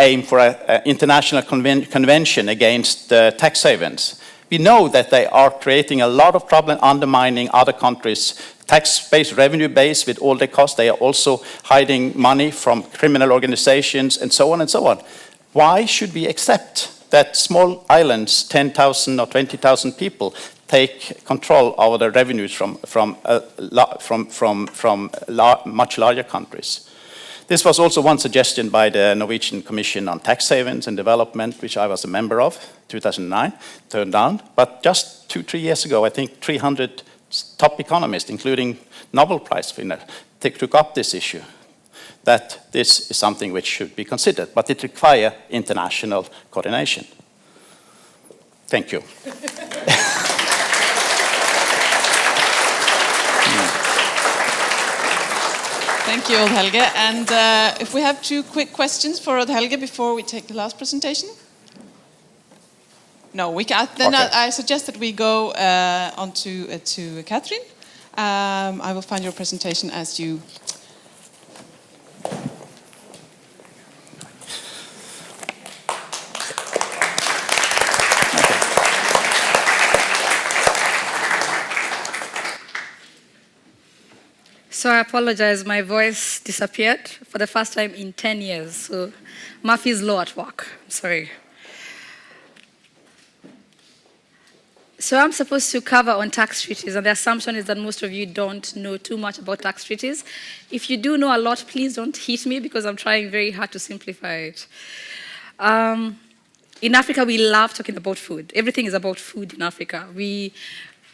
aim for an international convention against tax havens. We know that they are creating a lot of problem, undermining other countries' tax-based revenue base with all the costs. They are also hiding money from criminal organizations and so on and so on. Why should we accept that small islands, 10,000 or 20,000 people, take control over the revenues from much larger countries? This was also one suggestion by the Norwegian Commission on Tax Havens and Development, which I was a member of, 2009, turned down. But just 2-3 years ago, I think 300 top economists, including Nobel Prize winner, took up this issue, that this is something which should be considered, but it requires international coordination. Thank you. Thank you, Odd Helge. And if we have 2 quick questions for Odd Helge before we take the last presentation? No, we can. Then okay. I suggest that we go on to Catherine. I will find your presentation as you. So I apologize, my voice disappeared for the first time in 10 years. So Murphy's Law at work, I'm sorry. So I'm supposed to cover on tax treaties, and the assumption is that most of you don't know too much about tax treaties. If you do know a lot, please don't hit me because I'm trying very hard to simplify it. In Africa, we love talking about food. Everything is about food in Africa.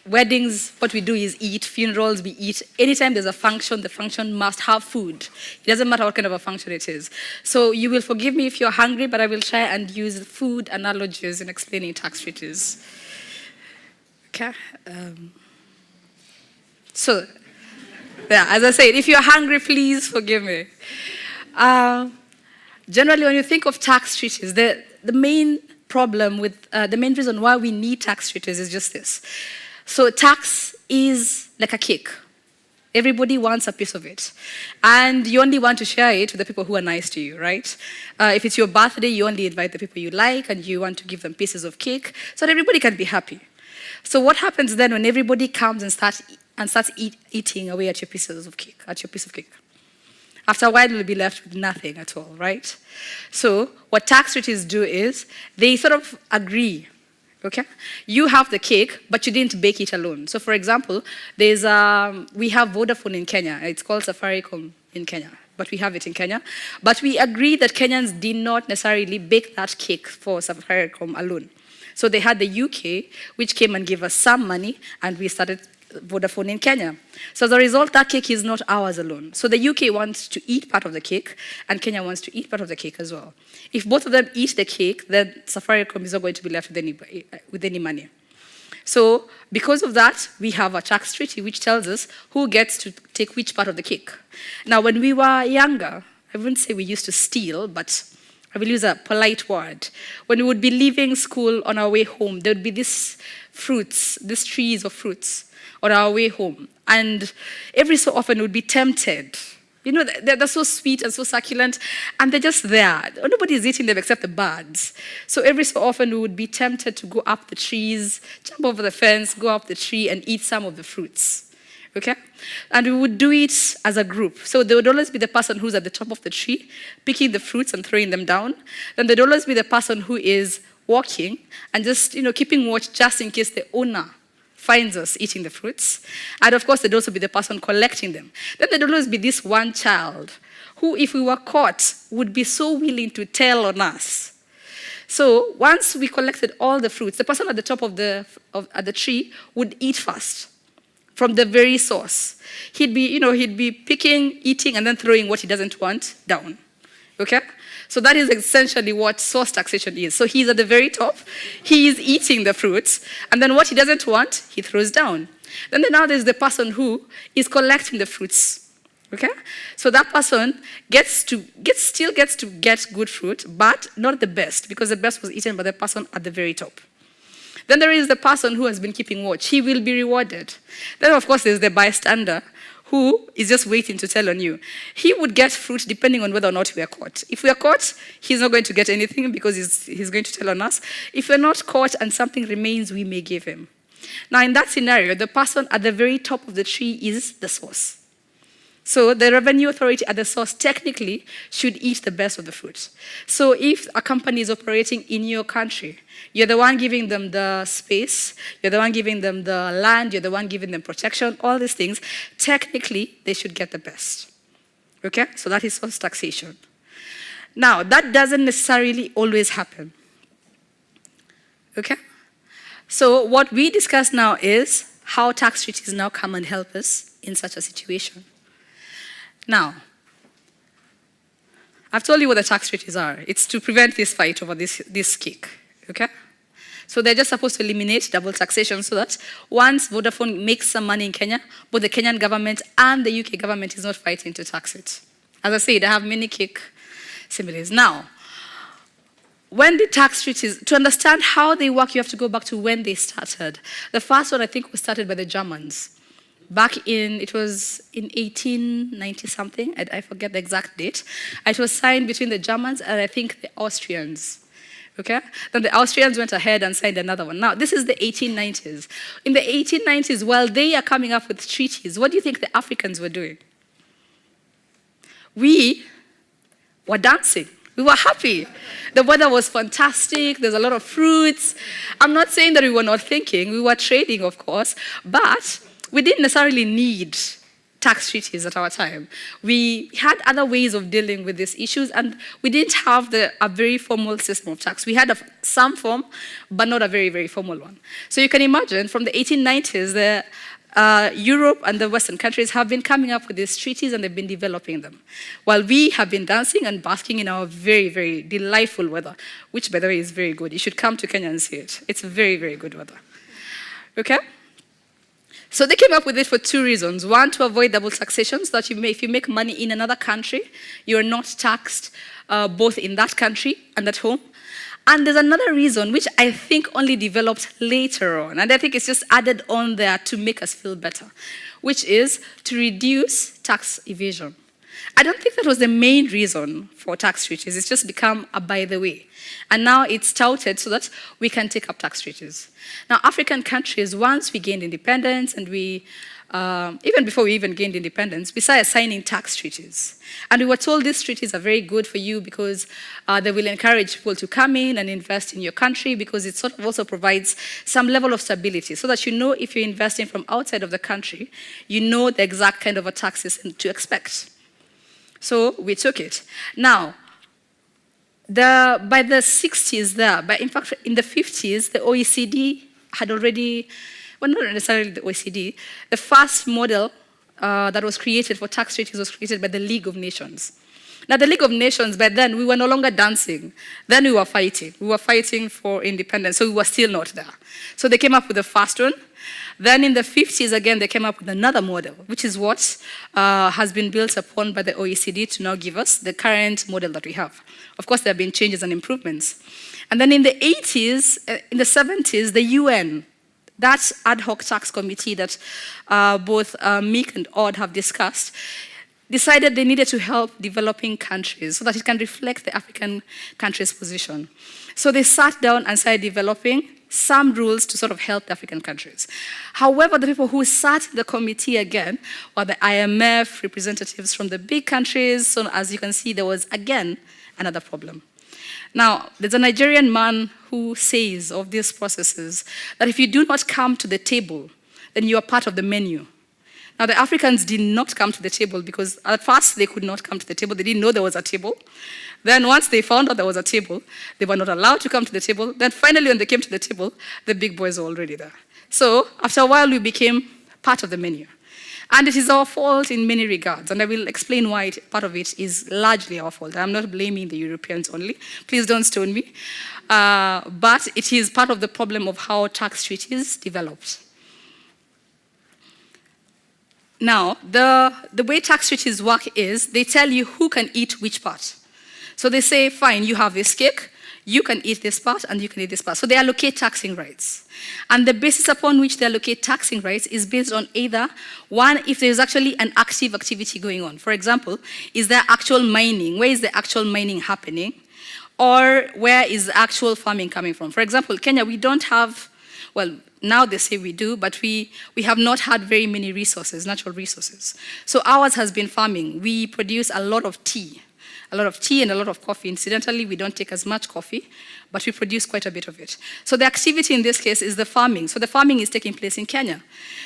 Weddings, what we do is eat. Funerals, we eat. Anytime there's a function, the function must have food. It doesn't matter what kind of a function it is. So you will forgive me if you're hungry, but I will try and use food analogies in explaining tax treaties. Okay. So, yeah, as I said, if you're hungry, please forgive me. Generally, when you think of tax treaties, the main problem with, the main reason why we need tax treaties is just this. So tax is like a cake. Everybody wants a piece of it. And you only want to share it with the people who are nice to you, right? If it's your birthday, you only invite the people you like and you want to give them pieces of cake so that everybody can be happy. So what happens then when everybody comes and starts eating away at your pieces of cake, After a while, you'll be left with nothing at all, right? So what tax treaties do is they sort of agree. Okay, you have the cake, but you didn't bake it alone. So, for example, we have Vodafone in Kenya. It's called Safaricom in Kenya. but we have it in Kenya. But we agreed that Kenyans did not necessarily bake that cake for Safaricom alone. So they had the UK, which came and gave us some money, and we started Vodafone in Kenya. So as a result, that cake is not ours alone. So the UK wants to eat part of the cake, and Kenya wants to eat part of the cake as well. If both of them eat the cake, then Safaricom is not going to be left with any money. So because of that, we have a tax treaty which tells us who gets to take which part of the cake. Now, when we were younger, I wouldn't say we used to steal, but I will use a polite word. When we would be leaving school on our way home, there would be these trees of fruits on our way home. And every so often we would be tempted. You know, they're so sweet and so succulent, and they're just there. Nobody is eating them except the birds. So every so often we would be tempted to go up the trees, jump over the fence, go up the tree, and eat some of the fruits. Okay? And we would do it as a group. So there would always be the person who's at the top of the tree, picking the fruits and throwing them down. Then there would always be the person who is walking and just, keeping watch just in case the owner finds us eating the fruits. And of course, there'd also be the person collecting them. Then there'd always be this one child who, if we were caught, would be so willing to tell on us. So once we collected all the fruits, the person at the top of the tree would eat first from the very source. He'd be picking, eating, and then throwing what he doesn't want down. Okay? So that is essentially what source taxation is. So he's at the very top, he is eating the fruits, and then what he doesn't want, he throws down. Then now there's the person who is collecting the fruits. Okay? So that person still gets to get good fruit, but not the best, because the best was eaten by the person at the very top. Then there is the person who has been keeping watch. He will be rewarded. Then, of course, there's the bystander, who is just waiting to tell on you. He would get fruit depending on whether or not we are caught. If we are caught, he's not going to get anything because he's going to tell on us. If we're not caught and something remains, we may give him. Now, in that scenario, the person at the very top of the tree is the source. So the revenue authority at the source technically should eat the best of the fruit. So if a company is operating in your country, you're the one giving them the space, you're the one giving them the land, you're the one giving them protection, all these things, technically they should get the best. Okay? So that is source taxation. Now, that doesn't necessarily always happen. Okay? So what we discuss now is how tax treaties now come and help us in such a situation. Now, I've told you what the tax treaties are. It's to prevent this fight over this cake, okay? So they're just supposed to eliminate double taxation so that once Vodafone makes some money in Kenya, both the Kenyan government and the UK government is not fighting to tax it. As I said, I have many cake similes. Now, when the tax treaties, to understand how they work, you have to go back to when they started. The first one, I think, was started by the Germans. It was in 1890-something, I forget the exact date. It was signed between the Germans and I think the Austrians, okay? Then the Austrians went ahead and signed another one. Now, this is the 1890s. In the 1890s, while they are coming up with treaties, what do you think the Africans were doing? We were dancing. We were happy. The weather was fantastic. There's a lot of fruits. I'm not saying that we were not thinking. We were trading, of course, but we didn't necessarily need tax treaties at our time. We had other ways of dealing with these issues, and we didn't have a very formal system of tax. We had some form, but not a very, very formal one. So you can imagine, from the 1890s, Europe and the Western countries have been coming up with these treaties, and they've been developing them, while we have been dancing and basking in our very, very delightful weather, which, by the way, is very good. You should come to Kenya and see it. It's very, very good weather. Okay? So they came up with it for two reasons. One, to avoid double taxation, so that if you make money in another country, you're not taxed both in that country and at home. And there's another reason, which I think only developed later on, and I think it's just added on there to make us feel better, which is to reduce tax evasion. I don't think that was the main reason for tax treaties. It's just become a by the way. And now it's touted so that we can take up tax treaties. Now, African countries, once we gained independence, and even before we even gained independence, we started signing tax treaties. And we were told these treaties are very good for you because they will encourage people to come in and invest in your country, because it sort of also provides some level of stability so that you know if you're investing from outside of the country, you know the exact kind of a taxes to expect. So we took it. Now, by the 60s there, but in fact in the 50s, the OECD had already, well, not necessarily the OECD, the first model that was created for tax treaties was created by the League of Nations. Now, the League of Nations, by then, we were no longer dancing. Then we were fighting. We were fighting for independence, so we were still not there. So they came up with the first one. Then in the 50s, again, they came up with another model, which is what has been built upon by the OECD to now give us the current model that we have. Of course, there have been changes and improvements. And then in the 80s, in the 70s, the UN, that ad hoc tax committee that both Mick and Odd have discussed, decided they needed to help developing countries so that it can reflect the African countries' position. So they sat down and started developing some rules to sort of help the African countries. However, the people who sat in the committee again were the IMF representatives from the big countries. So as you can see, there was again another problem. Now, there's a Nigerian man who says of these processes that if you do not come to the table, then you are part of the menu. Now, the Africans did not come to the table because at first they could not come to the table. They didn't know there was a table. Then once they found out there was a table, they were not allowed to come to the table. Then finally, when they came to the table, the big boys were already there. So after a while, we became part of the menu. And it is our fault in many regards, and I will explain why part of it is largely our fault. I'm not blaming the Europeans only. Please don't stone me. But it is part of the problem of how tax treaties developed. Now, the way tax treaties work is they tell you who can eat which part. So they say, fine, you have this cake, you can eat this part, and you can eat this part. So they allocate taxing rights. And the basis upon which they allocate taxing rights is based on either, one, if there's actually an active activity going on. For example, is there actual mining? Where is the actual mining happening? Or where is the actual farming coming from? For example, Kenya, we don't have, well, now they say we do, but we have not had very many resources, natural resources. So ours has been farming. We produce a lot of tea and a lot of coffee. Incidentally, we don't take as much coffee, but we produce quite a bit of it. So the activity in this case is the farming. So the farming is taking place in Kenya.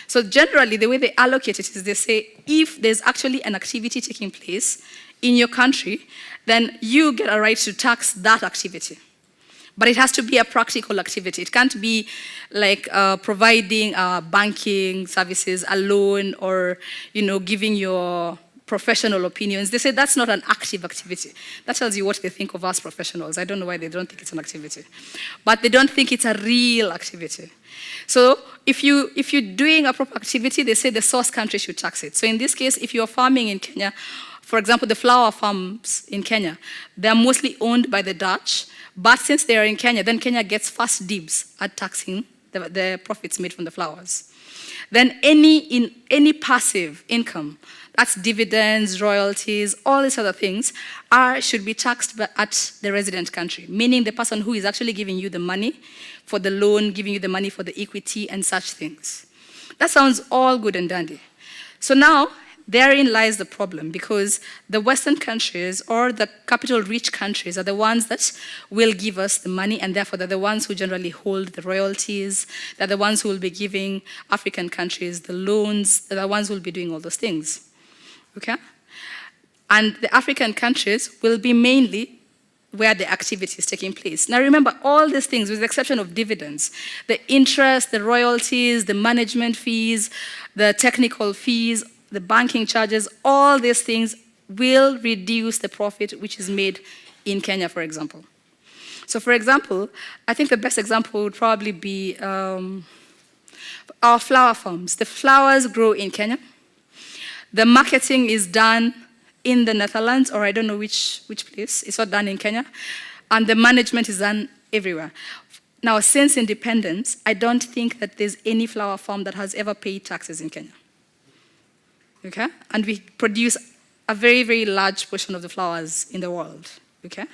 So generally, the way they allocate it is they say, if there's actually an activity taking place in your country, then you get a right to tax that activity. But it has to be a practical activity. It can't be like providing banking services, a loan, or giving your professional opinions. They say that's not an active activity. That tells you what they think of us professionals. I don't know why they don't think it's an activity. But they don't think it's a real activity. So if you're doing a proper activity, they say the source country should tax it. So in this case, if you're farming in Kenya, for example, the flower farms in Kenya, they're mostly owned by the Dutch. But since they are in Kenya, then Kenya gets first dibs at taxing the profits made from the flowers. Then any passive income, that's dividends, royalties, all these other things, should be taxed at the resident country, meaning the person who is actually giving you the money for the loan, giving you the money for the equity and such things. That sounds all good and dandy. So now, therein lies the problem, because the Western countries or the capital-rich countries are the ones that will give us the money, and therefore they're the ones who generally hold the royalties. They're the ones who will be giving African countries the loans. They're the ones who will be doing all those things. Okay? And the African countries will be mainly where the activity is taking place. Now remember, all these things, with the exception of dividends, the interest, the royalties, the management fees, the technical fees, the banking charges, all these things will reduce the profit which is made in Kenya, for example. So for example, I think the best example would probably be our flower farms. The flowers grow in Kenya. The marketing is done in the Netherlands, or I don't know which place. It's not done in Kenya. And the management is done everywhere. Now, since independence, I don't think that there's any flower farm that has ever paid taxes in Kenya. Okay? And we produce a very, very large portion of the flowers in the world. Okay?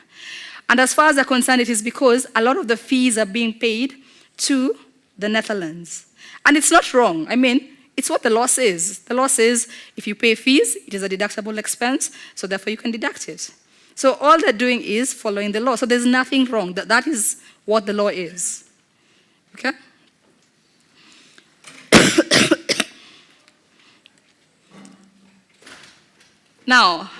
And as far as they're concerned, it is because a lot of the fees are being paid to the Netherlands. And it's not wrong. I mean, it's what the law says. The law says if you pay fees, it is a deductible expense, so therefore you can deduct it. So all they're doing is following the law. So there's nothing wrong. That is what the law is. Okay? Now,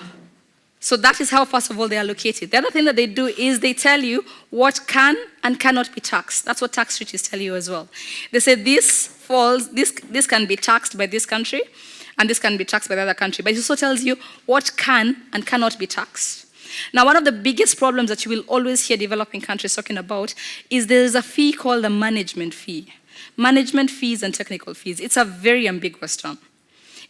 So that is how, first of all, they are allocated. The other thing that they do is they tell you what can and cannot be taxed. That's what tax treaties tell you as well. They say this can be taxed by this country, and this can be taxed by the other country. But it also tells you what can and cannot be taxed. Now, one of the biggest problems that you will always hear developing countries talking about is there is a fee called the management fee. Management fees and technical fees. It's a very ambiguous term.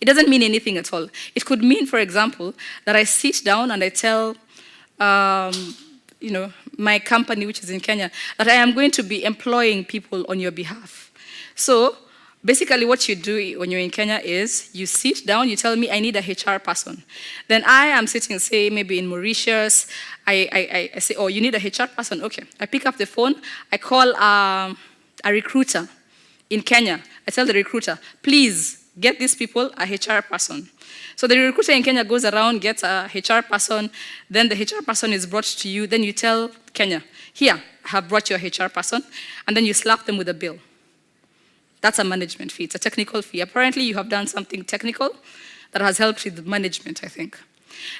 It doesn't mean anything at all. It could mean, for example, that I sit down and I tell my company, which is in Kenya, that I am going to be employing people on your behalf. So basically what you do when you're in Kenya is you sit down, you tell me I need a HR person. Then I am sitting, say, maybe in Mauritius. I say, oh, you need a HR person? Okay. I pick up the phone. I call a recruiter in Kenya. I tell the recruiter, please get these people a HR person. So the recruiter in Kenya goes around, gets a HR person, then the HR person is brought to you, then you tell Kenya, here, I have brought you a HR person, and then you slap them with a bill. That's a management fee. It's a technical fee. Apparently, you have done something technical that has helped with management, I think.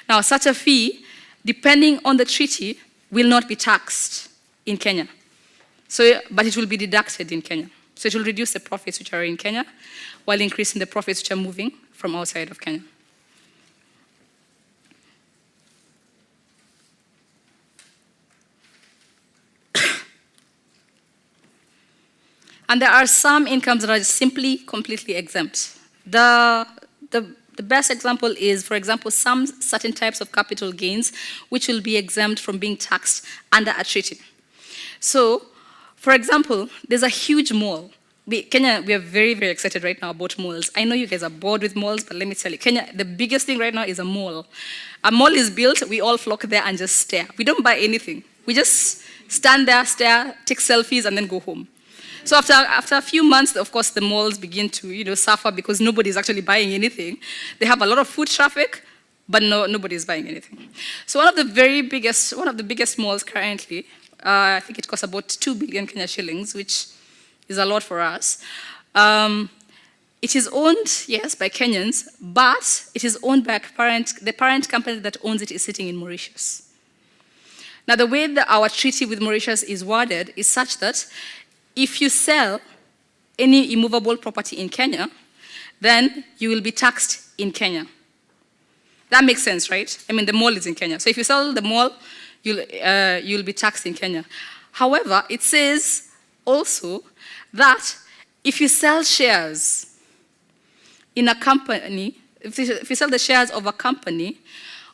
Now, such a fee, depending on the treaty, will not be taxed in Kenya. But it will be deducted in Kenya. So it will reduce the profits which are in Kenya while increasing the profits which are moving from outside of Kenya. And there are some incomes that are simply completely exempt. The best example is, for example, some certain types of capital gains which will be exempt from being taxed under a treaty. So, for example, there's a huge mall. Kenya, we are very, very excited right now about malls. I know you guys are bored with malls, but let me tell you, Kenya, the biggest thing right now is a mall. A mall is built, we all flock there and just stare. We don't buy anything. We just stand there, stare, take selfies, and then go home. So after a few months, of course, the malls begin to suffer because nobody's actually buying anything. They have a lot of foot traffic, but nobody's buying anything. So one of the biggest malls currently, I think it costs about 2 billion Kenya shillings, which is a lot for us. It is owned, yes, by Kenyans, but it is owned by the parent company that owns it is sitting in Mauritius. Now, the way that our treaty with Mauritius is worded is such that if you sell any immovable property in Kenya, then you will be taxed in Kenya. That makes sense, right? I mean, the mall is in Kenya. So if you sell the mall, you'll be taxed in Kenya. However, it says also that if you sell shares in a company, if you sell the shares of a company,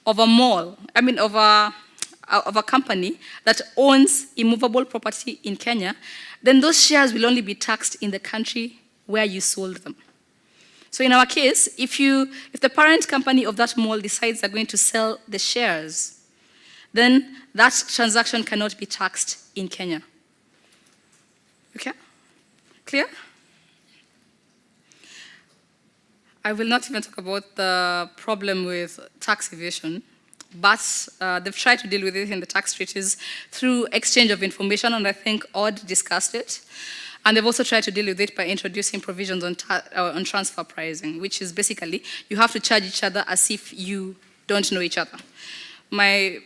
of a mall, of a company that owns immovable property in Kenya, then those shares will only be taxed in the country where you sold them. So in our case, if the parent company of that mall decides they're going to sell the shares, then that transaction cannot be taxed in Kenya. Okay? Clear? I will not even talk about the problem with tax evasion, but they've tried to deal with it in the tax treaties through exchange of information, and I think Oecd discussed it. And they've also tried to deal with it by introducing provisions on transfer pricing, which is basically you have to charge each other as if you don't know each other. My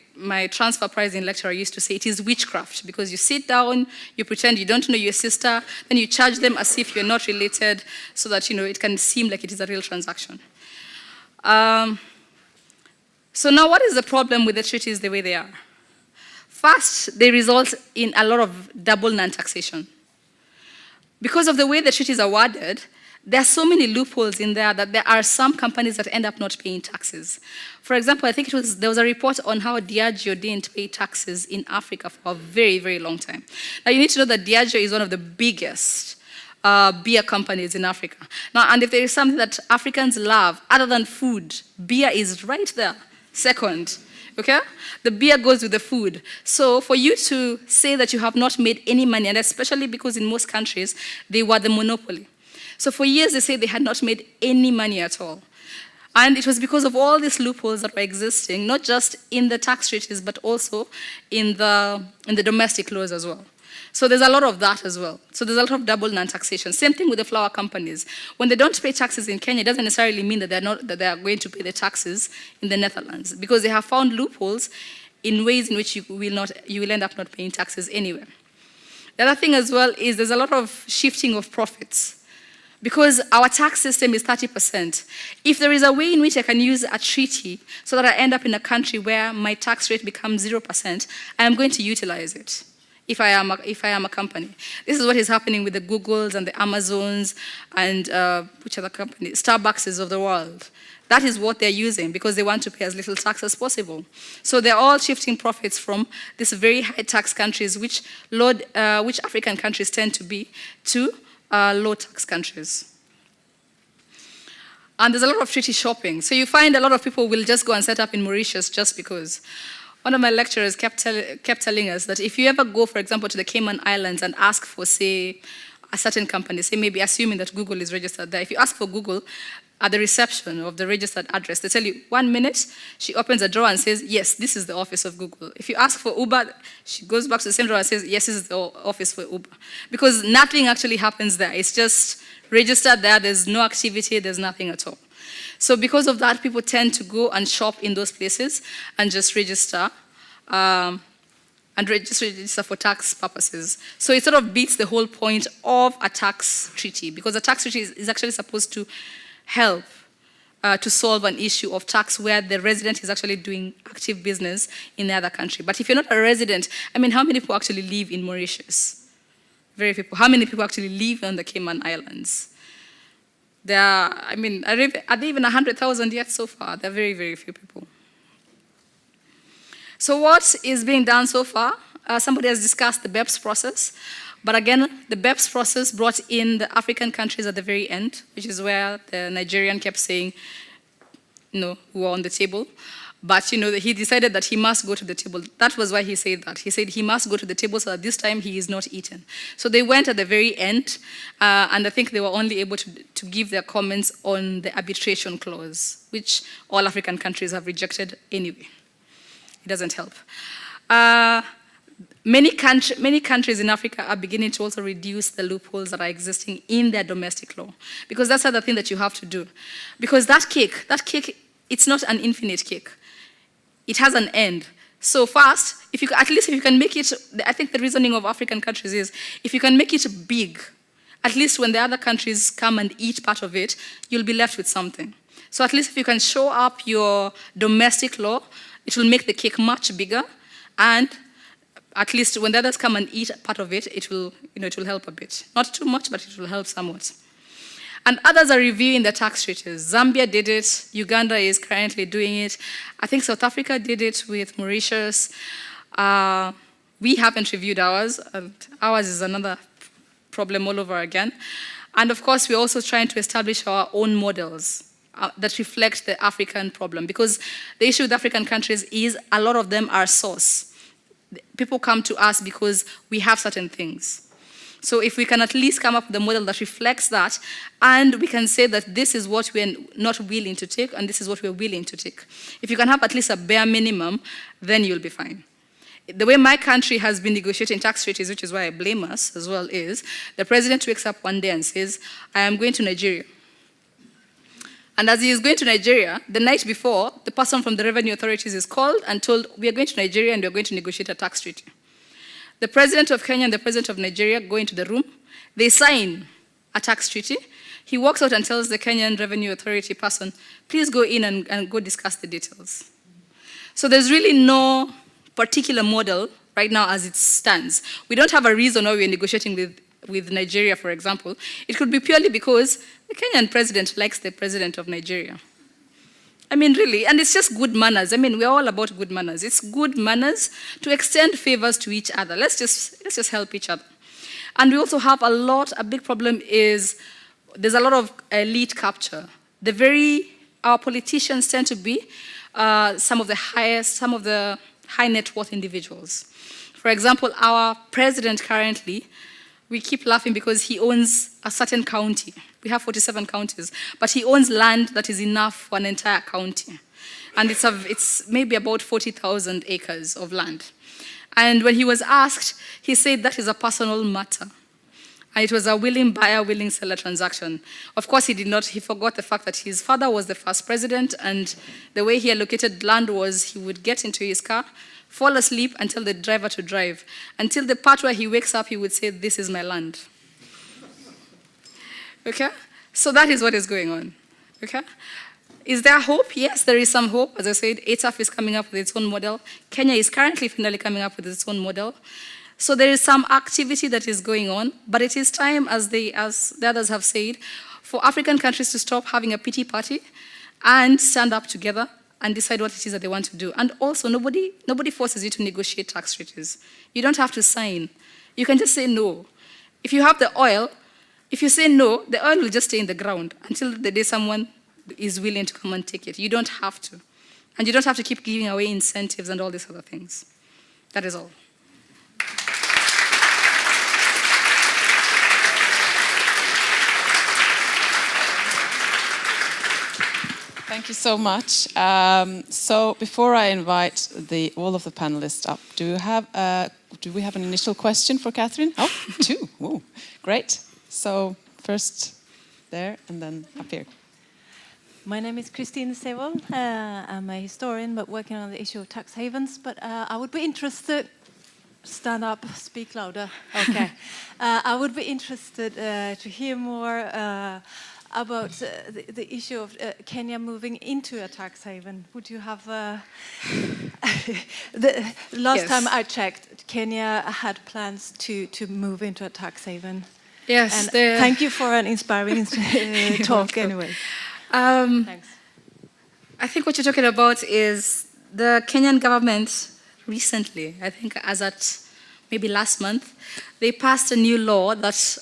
transfer pricing lecturer used to say it is witchcraft because you sit down, you pretend you don't know your sister, then you charge them as if you're not related so that it can seem like it is a real transaction. So now what is the problem with the treaties the way they are? First, they result in a lot of double non-taxation. Because of the way the treaties are worded, there are so many loopholes in there that there are some companies that end up not paying taxes. For example, I think there was a report on how Diageo didn't pay taxes in Africa for a very, very long time. Now you need to know that Diageo is one of the biggest beer companies in Africa. Now, and if there is something that Africans love other than food, beer is right there, second. Okay? The beer goes with the food. So for you to say that you have not made any money, and especially because in most countries, they were the monopoly. So for years, they say they had not made any money at all. And it was because of all these loopholes that were existing, not just in the tax treaties, but also in the domestic laws as well. So there's a lot of that as well. So there's a lot of double non-taxation. Same thing with the flour companies. When they don't pay taxes in Kenya, it doesn't necessarily mean that they are going to pay the taxes in the Netherlands, because they have found loopholes in ways in which you will end up not paying taxes anywhere. The other thing as well is there's a lot of shifting of profits, because our tax system is 30%. If there is a way in which I can use a treaty so that I end up in a country where my tax rate becomes 0%, I am going to utilize it. If I am a company. This is what is happening with the Googles and the Amazons and which other companies? Starbucks of the world. That is what they're using because they want to pay as little tax as possible. So they're all shifting profits from these very high tax countries, which African countries tend to be, to low tax countries. And there's a lot of treaty shopping. So you find a lot of people will just go and set up in Mauritius just because. One of my lecturers kept telling us that if you ever go, for example, to the Cayman Islands and ask for, say, a certain company, say maybe assuming that Google is registered there, if you ask for Google at the reception of the registered address, they tell you 1 minute, she opens a drawer and says, yes, this is the office of Google. If you ask for Uber, she goes back to the same drawer and says, yes, this is the office for Uber. Because nothing actually happens there. It's just registered there, there's no activity, there's nothing at all. So because of that, people tend to go and shop in those places and just register for tax purposes. So it sort of beats the whole point of a tax treaty, because a tax treaty is actually supposed to help to solve an issue of tax where the resident is actually doing active business in the other country. But if you're not a resident, I mean, how many people actually live in Mauritius? Very few people. How many people actually live on the Cayman Islands? There are, I mean, are there even 100,000 yet so far? There are very, very few people. So what is being done so far? Somebody has discussed the Beps process. But again, the Beps process brought in the African countries at the very end, which is where the Nigerian kept saying, no, we were on the table. But he decided that he must go to the table. That was why he said that. He said he must go to the table so that this time he is not eaten. So they went at the very end, and I think they were only able to give their comments on the arbitration clause, which all African countries have rejected anyway. It doesn't help. Many countries in Africa are beginning to also reduce the loopholes that are existing in their domestic law, because that's the other thing that you have to do. Because that cake, it's not an infinite cake. It has an end. So first, at least if you can make it, I think the reasoning of African countries is, if you can make it big, at least when the other countries come and eat part of it, you'll be left with something. So at least if you can show up your domestic law, it will make the cake much bigger, and at least when the others come and eat part of it, it will help a bit. Not too much, but it will help somewhat. And others are reviewing the tax treaties. Zambia did it. Uganda is currently doing it. I think South Africa did it with Mauritius. We haven't reviewed ours, and ours is another problem all over again. And of course, we're also trying to establish our own models that reflect the African problem, because the issue with African countries is a lot of them are source. People come to us because we have certain things. So if we can at least come up with a model that reflects that, and we can say that this is what we're not willing to take, and this is what we're willing to take. If you can have at least a bare minimum, then you'll be fine. The way my country has been negotiating tax treaties, which is why I blame us as well, is the president wakes up one day and says, I am going to Nigeria. And as he is going to Nigeria, the night before, the person from the revenue authorities is called and told, we are going to Nigeria and we are going to negotiate a tax treaty. The president of Kenya and the president of Nigeria go into the room. They sign a tax treaty. He walks out and tells the Kenyan revenue authority person, please go in and go discuss the details. So there's really no particular model right now as it stands. We don't have a reason why we're negotiating with Nigeria, for example. It could be purely because the Kenyan president likes the president of Nigeria. I mean, really, and it's just good manners. I mean, we're all about good manners. It's good manners to extend favors to each other. Let's just help each other. And we also have a big problem is there's a lot of elite capture. Our politicians tend to be some of the high net worth individuals. For example, our president currently, we keep laughing because he owns a certain county. We have 47 counties, but he owns land that is enough for an entire county. And it's maybe about 40,000 acres of land. And when he was asked, he said that is a personal matter. And it was a willing buyer, willing seller transaction. Of course, he forgot the fact that his father was the first president, and the way he allocated land was he would get into his car, fall asleep and tell the driver to drive. Until the part where he wakes up, he would say, "This is my land." Okay? So that is what is going on. Okay? Is there hope? Yes, there is some hope. As I said, ATAF is coming up with its own model. Kenya is currently finally coming up with its own model. So there is some activity that is going on, but it is time, as the others have said, for African countries to stop having a pity party and stand up together and decide what it is that they want to do. And also, nobody forces you to negotiate tax treaties. You don't have to sign. You can just say no. If you have the oil, if you say no, the oil will just stay in the ground until the day someone is willing to come and take it. You don't have to. And you don't have to keep giving away incentives and all these other things. That is all. Thank you so much. So before I invite all of the panelists up, do we have an initial question for Catherine? Oh, two. Whoa, great. So first there and then up here. My name is Christine Sevold. I'm a historian but working on the issue of tax havens. But I would be interested, stand up, speak louder. Okay. I would be interested to hear more about the issue of Kenya moving into a tax haven. Would you have... the last time I checked, Kenya had plans to move into a tax haven. Yes. And thank you for an inspiring talk anyway. Thanks. I think what you're talking about is the Kenyan government recently, I think as at maybe last month, they passed a new law that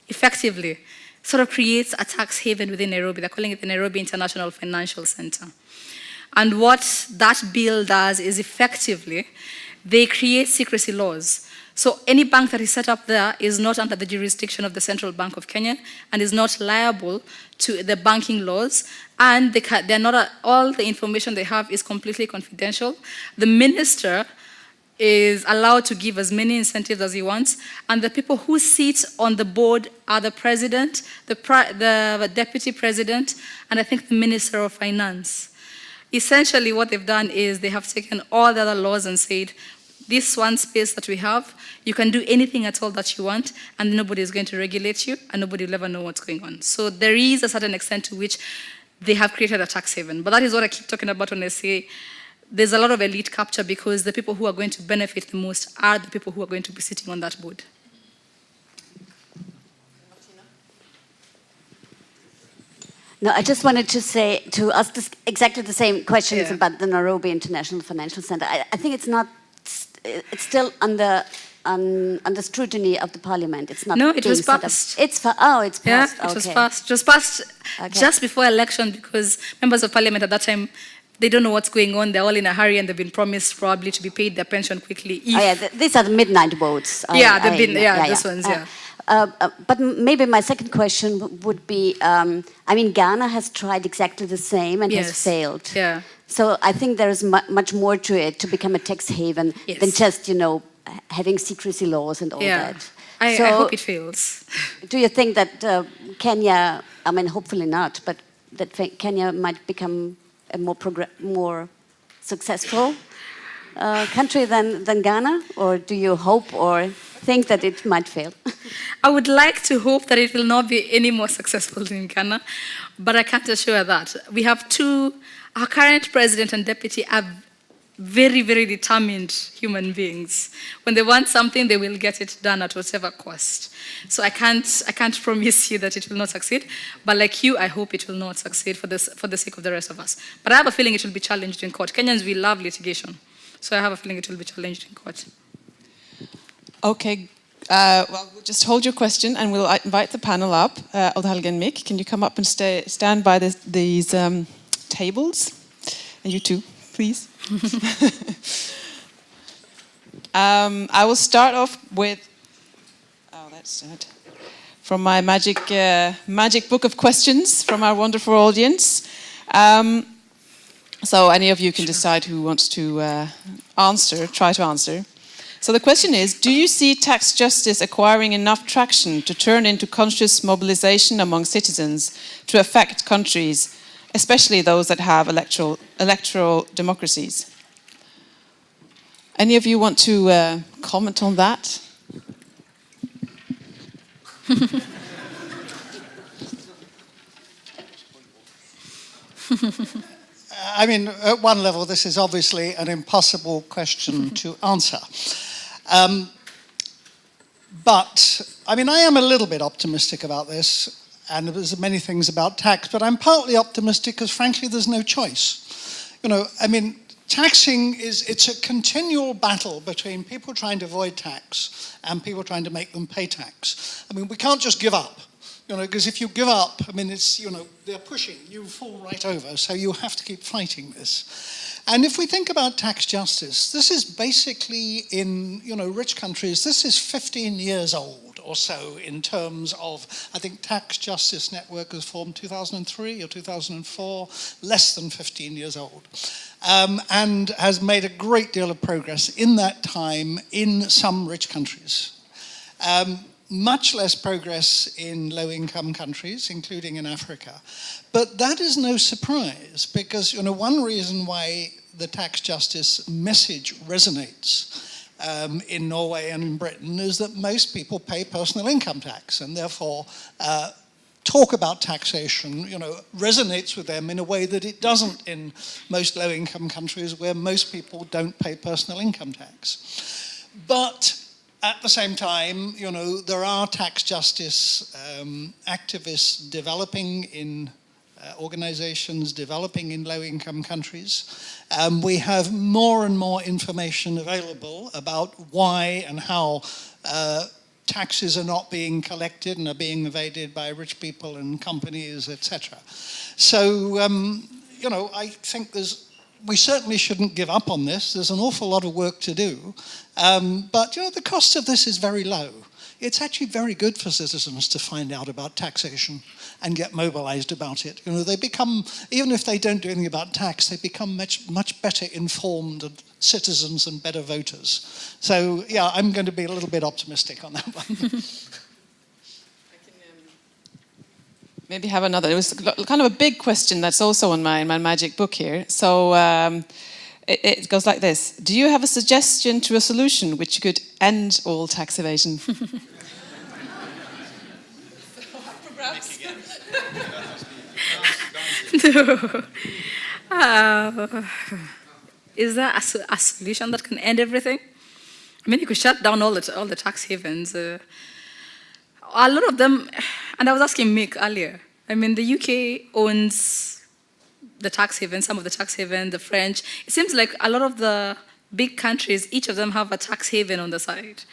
effectively sort of creates a tax haven within Nairobi. They're calling it the Nairobi International Financial Center. And what that bill does is effectively, they create secrecy laws. So any bank that is set up there is not under the jurisdiction of the Central Bank of Kenya and is not liable to the banking laws. And they're not, all the information they have is completely confidential. The minister is allowed to give as many incentives as he wants, and the people who sit on the board are the president, the deputy president, and I think the minister of finance. Essentially what they've done is they have taken all the other laws and said, this one space that we have, you can do anything at all that you want, and nobody is going to regulate you, and nobody will ever know what's going on. So there is a certain extent to which they have created a tax haven. But that is what I keep talking about when I say there's a lot of elite capture, because the people who are going to benefit the most are the people who are going to be sitting on that board. No, I just wanted to say, to ask exactly the same questions about the Nairobi International Financial Center. I think it's not, it's still under scrutiny of the parliament. It's not. No, it was passed. It's passed. Yeah, okay. It was passed. It was passed just before election, because members of parliament at that time, they don't know what's going on. They're all in a hurry, and they've been promised probably to be paid their pension quickly. These are the midnight votes. These ones. But maybe my second question would be, I mean, Ghana has tried exactly the same and has failed. Yeah. So I think there is much more to it to become a tax haven than just, having secrecy laws and all that. I hope it fails. Do you think that Kenya, I mean, hopefully not, but that Kenya might become a more successful country than Ghana? Or do you hope or think that it might fail? I would like to hope that it will not be any more successful than Ghana, but I can't assure that. We have our current president and deputy are very, very determined human beings. When they want something, they will get it done at whatever cost. So I can't promise you that it will not succeed, but like you, I hope it will not succeed for the sake of the rest of us. But I have a feeling it will be challenged in court. Kenyans, we love litigation, so I have a feeling it will be challenged in court. Okay, well, we'll just hold your question and we'll invite the panel up. Odhalge and Mick, can you come up and stand by these tables? And you too, please. I will start off with, that's sad, from my magic book of questions from our wonderful audience. So any of you can decide who wants to try to answer. So the question is, do you see tax justice acquiring enough traction to turn into conscious mobilization among citizens to affect countries, especially those that have electoral democracies? Any of you want to comment on that? I mean, at one level, this is obviously an impossible question to answer. But, I mean, I am a little bit optimistic about this, and there's many things about tax, but I'm partly optimistic because, frankly, there's no choice. You know, I mean, taxing it's a continual battle between people trying to avoid tax and people trying to make them pay tax. I mean, we can't just give up. You know, because if you give up, I mean, it's, you know, they're pushing, you fall right over, so you have to keep fighting this. And if we think about tax justice, this is basically in, you know, rich countries, this is 15 years old or so in terms of, I think Tax Justice Network was formed 2003 or 2004, less than 15 years old. And has made a great deal of progress in that time in some rich countries. Much less progress in low-income countries, including in Africa. But that is no surprise, because, you know, one reason why the tax justice message resonates in Norway and in Britain is that most people pay personal income tax, and therefore talk about taxation, you know, resonates with them in a way that it doesn't in most low-income countries where most people don't pay personal income tax. But at the same time, you know, there are tax justice activists developing in organizations, developing in low-income countries. We have more and more information available about why and how taxes are not being collected and are being evaded by rich people and companies, etc. So, you know, I think we certainly shouldn't give up on this. There's an awful lot of work to do. But, you know, the cost of this is very low. It's actually very good for citizens to find out about taxation and get mobilized about it. You know, they become, even if they don't do anything about tax, they become much better informed citizens and better voters. So, yeah, I'm going to be a little bit optimistic on that one. Maybe have another. It was kind of a big question that's also on my magic book here. So it goes like this. Do you have a suggestion to a solution which could end all tax evasion? Is there a solution that can end everything? I mean, you could shut down all the tax havens. A lot of them, and I was asking Mick earlier, I mean, the UK owns the tax haven, some of the tax haven, the French. It seems like a lot of the big countries, each of them have a tax haven on the side.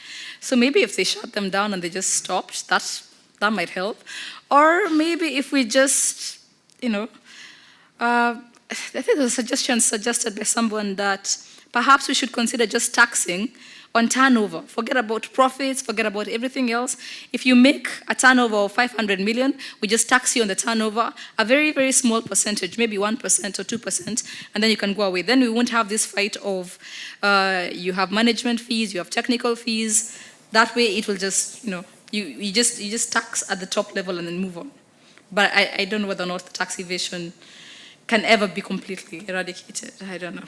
So maybe if they shut them down and they just stopped, that might help. Or maybe if we just, you know, I think there was a suggestion suggested by someone that perhaps we should consider just taxing on turnover. Forget about profits, forget about everything else. If you make a turnover of 500 million, we just tax you on the turnover, a very, very small percentage, maybe 1% or 2%, and then you can go away. Then we won't have this fight of you have management fees, you have technical fees. That way it will just, you know, you just tax at the top level and then move on. But I don't know whether or not the tax evasion can ever be completely eradicated. I don't know.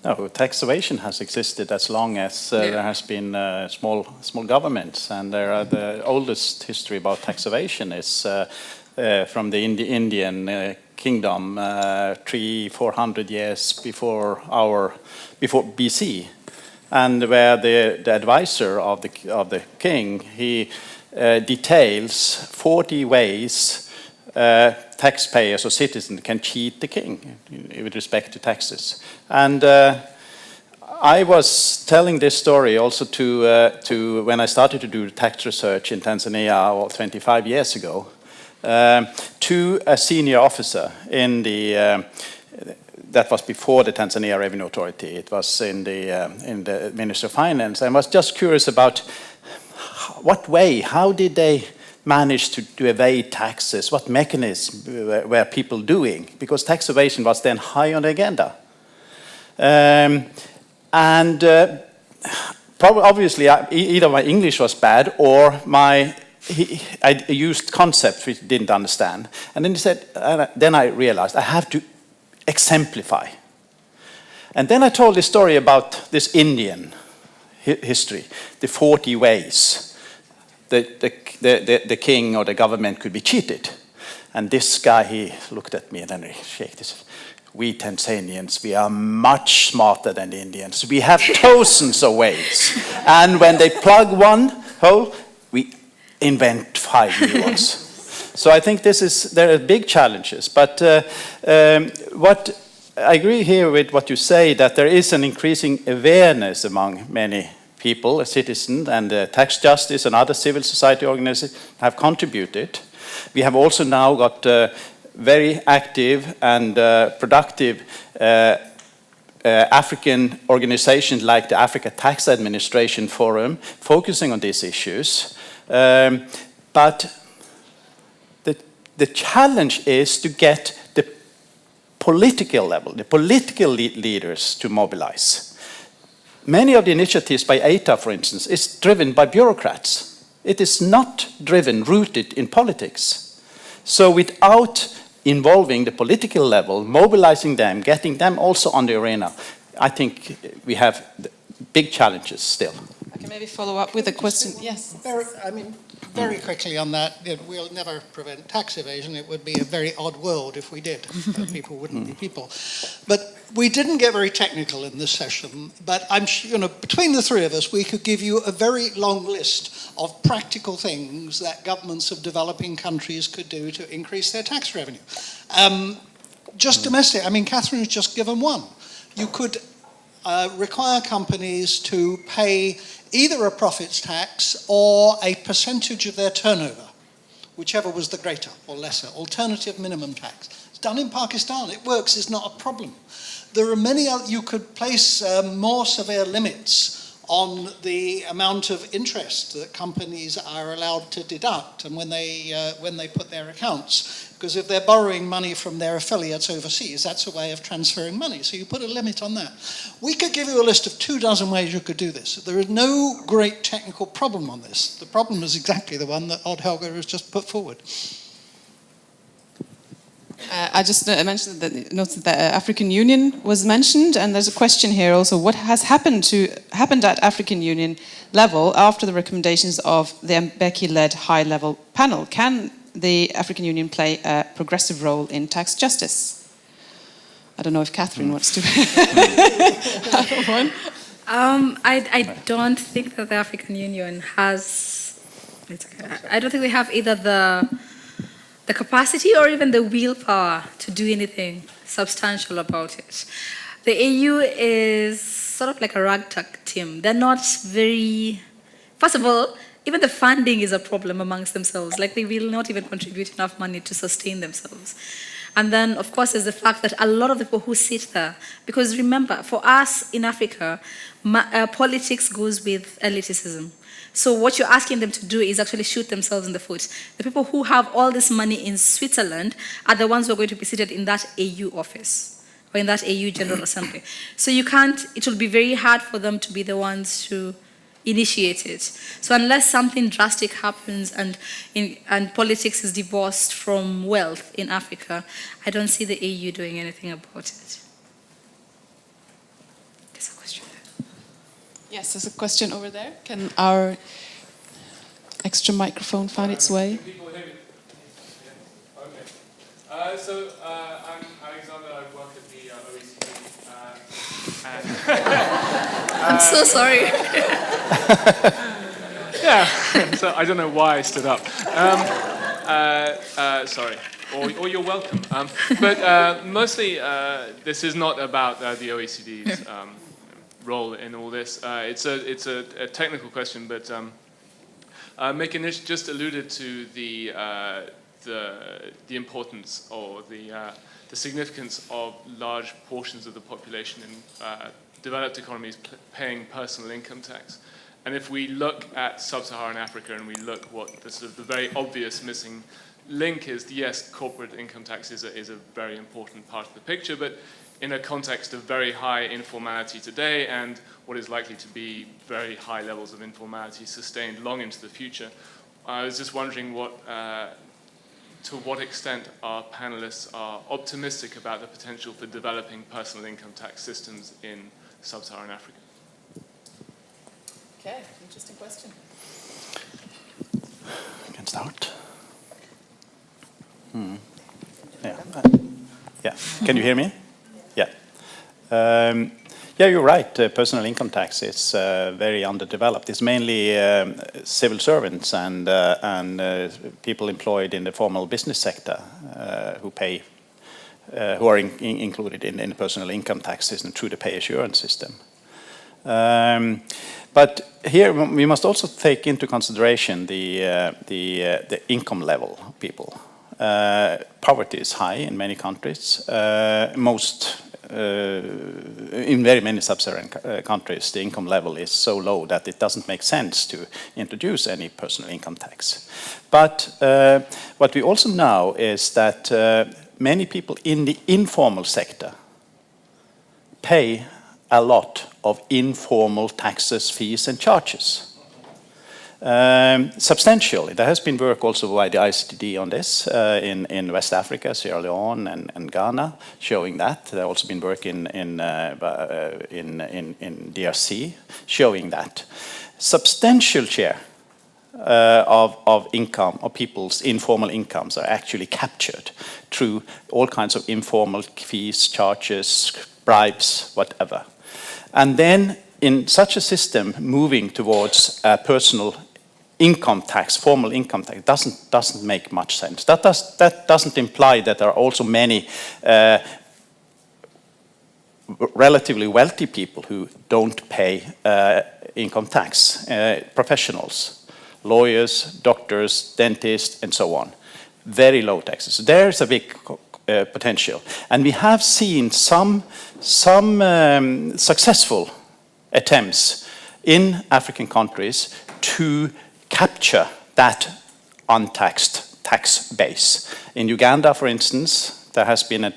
No, tax evasion has existed as long as there has been small governments, and the oldest history about tax evasion is from the Indian kingdom 300-400 years before BC, and where the advisor of the king, he details 40 ways taxpayers or citizens can cheat the king with respect to taxes. And I was telling this story also to when I started to do tax research in Tanzania 25 years ago, to a senior officer in the that was before the Tanzania Revenue Authority. It was in the Ministry of Finance. I was just curious about how did they managed to evade taxes? What mechanisms were people doing? Because tax evasion was then high on the agenda. Obviously, either my English was bad or I used concepts which I didn't understand. And then he said, then I realized I have to exemplify. And then I told this story about this Indian history, the 40 ways the king or the government could be cheated. And this guy, he looked at me and then he shook his head. We Tanzanians, we are much smarter than the Indians. We have thousands of ways. And when they plug one hole, we invent 5 new ones. So I think there are big challenges. But what I agree here with what you say, that there is an increasing awareness among many people, citizens, and tax justice and other civil society organizations have contributed. We have also now got very active and productive African organizations like the Africa Tax Administration Forum focusing on these issues. But the challenge is to get the political level, the political leaders to mobilize. Many of the initiatives by ETA, for instance, is driven by bureaucrats. It is not rooted in politics. So without involving the political level, mobilizing them, getting them also on the arena, I think we have big challenges still. I can maybe follow up with a question. Yes. Very quickly on that, we'll never prevent tax evasion. It would be a very odd world if we did. People wouldn't be people. But we didn't get very technical in this session. But I'm sure, between the three of us, we could give you a very long list of practical things that governments of developing countries could do to increase their tax revenue. Just domestic. Catherine has just given one. You could require companies to pay either a profits tax or a percentage of their turnover, whichever was the greater or lesser, alternative minimum tax. It's done in Pakistan. It works. It's not a problem. There are many other, you could place more severe limits on the amount of interest that companies are allowed to deduct and when they put their accounts. Because if they're borrowing money from their affiliates overseas, that's a way of transferring money. So you put a limit on that. We could give you a list of 24 ways you could do this. There is no great technical problem on this. The problem is exactly the one that Odd Helga has just put forward. I just mentioned that the African Union was mentioned, and there's a question here also. What has happened at African Union level after the recommendations of the Mbeki-led high-level panel? Can the African Union play a progressive role in tax justice? I don't know if Catherine wants to. I don't think that the African Union has. I don't think they have either the capacity or even the willpower to do anything substantial about it. The AU is sort of like a ragtag team. They're not very. First of all, even the funding is a problem amongst themselves. Like, they will not even contribute enough money to sustain themselves. And then, of course, there's the fact that a lot of the people who sit there, because remember, for us in Africa, politics goes with elitism. So what you're asking them to do is actually shoot themselves in the foot. The people who have all this money in Switzerland are the ones who are going to be seated in that AU office or in that AU General Assembly. So it will be very hard for them to be the ones to initiate it. So unless something drastic happens and politics is divorced from wealth in Africa, I don't see the AU doing anything about it. There's a question there. Yes, there's a question over there. Can our extra microphone find its way? People hear me? Yeah. Okay. I'm Alexander. I work at the OECD. I'm so sorry. Yeah. So I don't know why I stood up. Sorry. Or you're welcome. But mostly, this is not about the OECD's role in all this. It's a technical question, but Mbeki just alluded to the importance or the significance of large portions of the population in developed economies paying personal income tax. And if we look at Sub-Saharan Africa and we look what the sort of the very obvious missing link is, yes, corporate income tax is a very important part of the picture, but in a context of very high informality today and what is likely to be very high levels of informality sustained long into the future, I was just wondering to what extent our panelists are optimistic about the potential for developing personal income tax systems in Sub-Saharan Africa. Okay, interesting question. I can start. Yeah. Yeah. Can you hear me? Yeah. Yeah, you're right. Personal income tax is very underdeveloped. It's mainly civil servants and people employed in the formal business sector who pay, who are included in the personal income tax system through the pay assurance system. But here we must also take into consideration the income level of people. Poverty is high in many countries. In very many sub-Saharan countries, the income level is so low that it doesn't make sense to introduce any personal income tax. But what we also know is that many people in the informal sector pay a lot of informal taxes, fees, and charges. Substantially. There has been work also by the ICTD on this in West Africa, Sierra Leone, and Ghana, showing that. There has also been work in DRC showing that. Substantial share of income, of people's informal incomes are actually captured through all kinds of informal fees, charges, bribes, whatever. And then in such a system, moving towards a personal income tax, formal income tax, doesn't make much sense. That doesn't imply that there are also many relatively wealthy people who don't pay income tax. Professionals, lawyers, doctors, dentists, and so on. Very low taxes. There's a big potential. And we have seen some successful attempts in African countries to capture that untaxed tax base. In Uganda, for instance, there has been a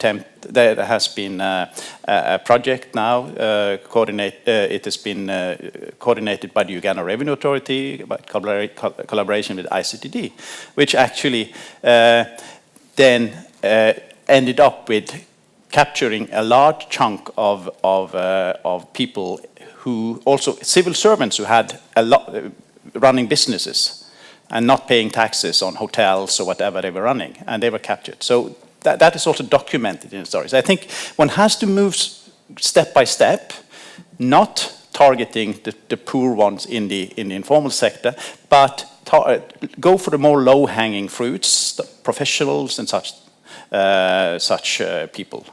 project now. It has been coordinated by the Uganda Revenue Authority, by collaboration with ICTD, which actually then ended up with capturing a large chunk of people who also civil servants who had a lot running businesses and not paying taxes on hotels or whatever they were running, and they were captured. So that is also documented in the stories. I think one has to move step by step, not targeting the poor ones in the informal sector, but go for the more low-hanging fruits, the professionals and such people.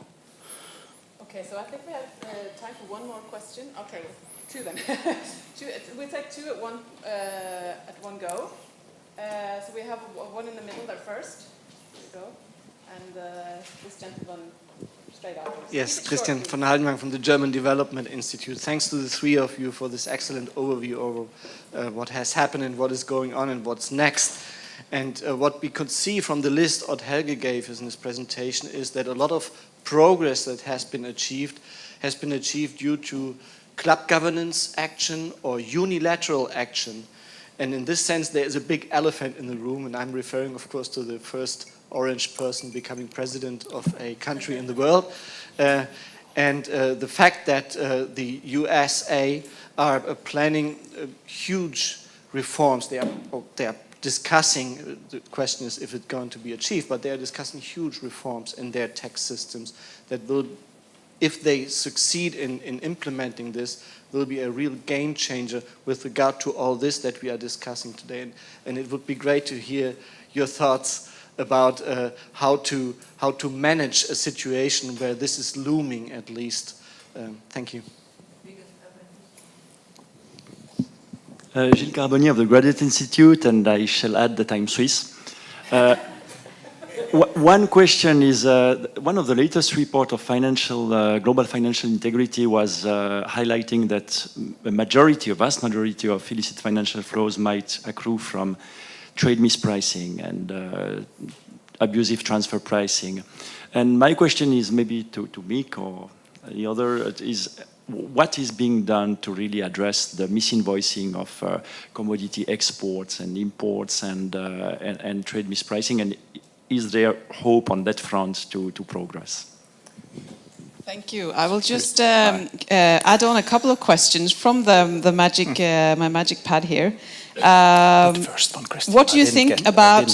Okay, so I think we have time for one more question. Okay, two then. We'll take two at one go. So we have one in the middle there first. Here we go. And this gentleman straight after. Yes, Christian von Haldenwang from the German Development Institute. Thanks to the three of you for this excellent overview over what has happened and what is going on and what's next. And what we could see from the list Odd Helge gave us in his presentation is that a lot of progress that has been achieved due to club governance action or unilateral action. And in this sense, there is a big elephant in the room, and I'm referring, of course, to the first orange person becoming president of a country in the world. And the fact that the USA are planning huge reforms. They are discussing, the question is if it's going to be achieved, but they are discussing huge reforms in their tax systems that will, if they succeed in implementing this, will be a real game changer with regard to all this that we are discussing today. And it would be great to hear your thoughts about how to manage a situation where this is looming at least. Thank you. Gilles Carbonnier of the Graduate Institute, and I shall add that I'm Swiss. One question is, one of the latest reports of global financial integrity was highlighting that a vast majority of illicit financial flows might accrue from trade mispricing and abusive transfer pricing. And my question is maybe to Mick or the other, is what is being done to really address the misinvoicing of commodity exports and imports and trade mispricing, and is there hope on that front to progress? Thank you. I will just add on a couple of questions from the magic, my magic pad here. First one, Christian. What do you think about?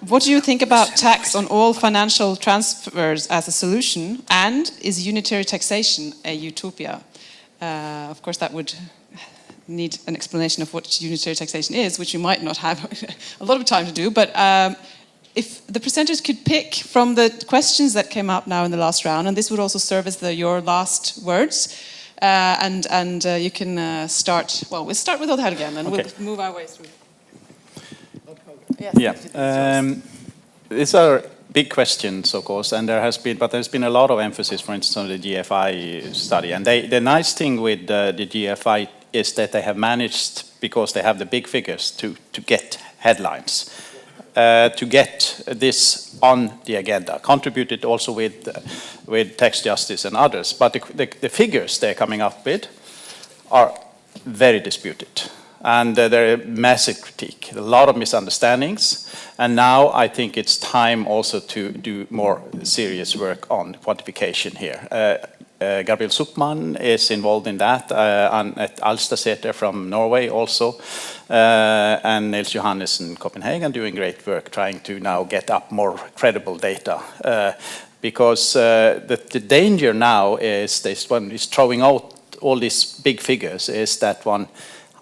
What do you think about tax on all financial transfers as a solution? And is unitary taxation a utopia? Of course, that would need an explanation of what unitary taxation is, which you might not have a lot of time to do. But if the presenters could pick from the questions that came up now in the last round, and this would also serve as your last words, and you can start. Well, we'll start with Oddhar again, and we'll move our way through. Yes, yeah, these are big questions, of course, and there's been a lot of emphasis, for instance, on the GFI study. And the nice thing with the GFI is that they have managed, because they have the big figures, to get headlines, to get this on the agenda. Contributed also with tax justice and others, but the figures they're coming up with are very disputed. And there are massive critique, a lot of misunderstandings. And now I think it's time also to do more serious work on quantification here. Gabriel Zuckman is involved in that, at Alstaseter from Norway also, and Nils Johannes in Copenhagen doing great work trying to now get up more credible data. Because the danger now is this one is throwing out all these big figures, is that one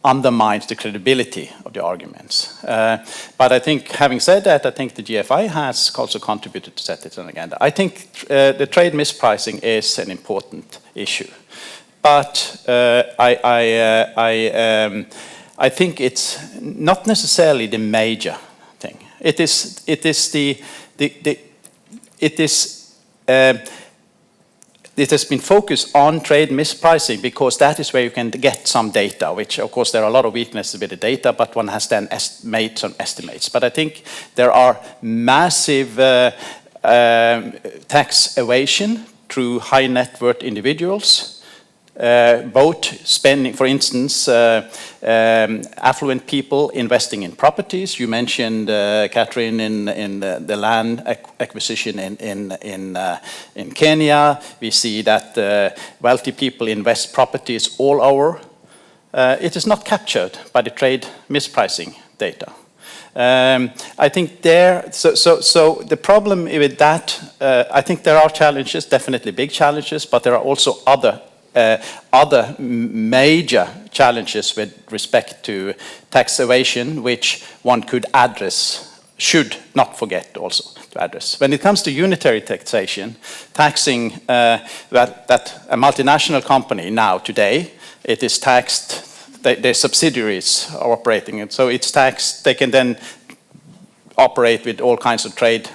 undermines the credibility of the arguments. But I think, having said that, I think the GFI has also contributed to set it on the agenda. I think the trade mispricing is an important issue. But I think it's not necessarily the major thing. It has been focused on trade mispricing because that is where you can get some data, which of course there are a lot of weaknesses with the data, but one has then made some estimates. But I think there are massive tax evasion through high net worth individuals, both spending, for instance, affluent people investing in properties. You mentioned, Catherine, in the land acquisition in Kenya. We see that wealthy people invest properties all over. It is not captured by the trade mispricing data. I think so the problem with that, I think there are challenges, definitely big challenges, but there are also other major challenges with respect to tax evasion, which one could address, should not forget also to address. When it comes to unitary taxation, taxing that a multinational company now today, it is taxed, their subsidiaries are operating it, so it's taxed, they can then operate with all kinds of trade,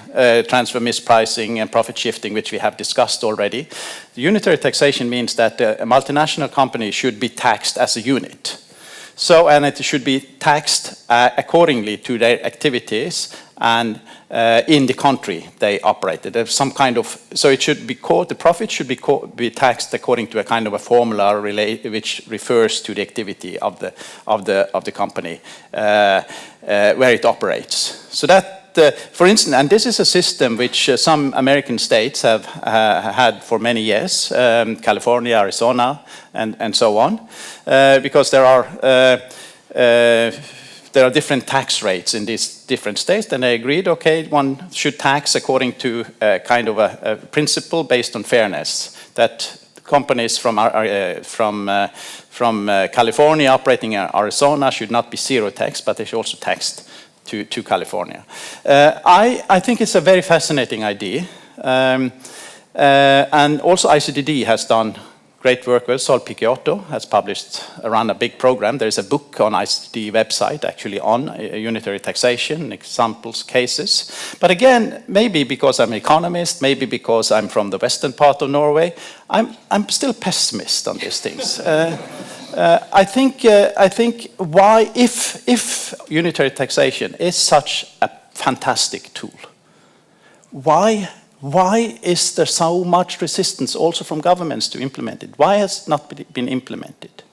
transfer mispricing and profit shifting, which we have discussed already. The unitary taxation means that a multinational company should be taxed as a unit. So, and it should be taxed accordingly to their activities and in the country they operated. There's some kind of, so it should be called, the profit should be taxed according to a kind of a formula which refers to the activity of the company where it operates. So that, for instance, and this is a system which some American states have had for many years, California, Arizona, and so on, because there are different tax rates in these different states, and they agreed, okay, one should tax according to a kind of a principle based on fairness, that companies from California operating in Arizona should not be zero tax, but they should also taxed to California. I think it's a very fascinating idea, and also ICDD has done great work with Sol Picciotto has published around a big program. There's a book on ICT website actually on unitary taxation, examples, cases. But again, maybe because I'm an economist, maybe because I'm from the western part of Norway, I'm still pessimist on these things. I think why, if unitary taxation is such a fantastic tool, why is there so much resistance also from governments to implement it? Why has it not been implemented?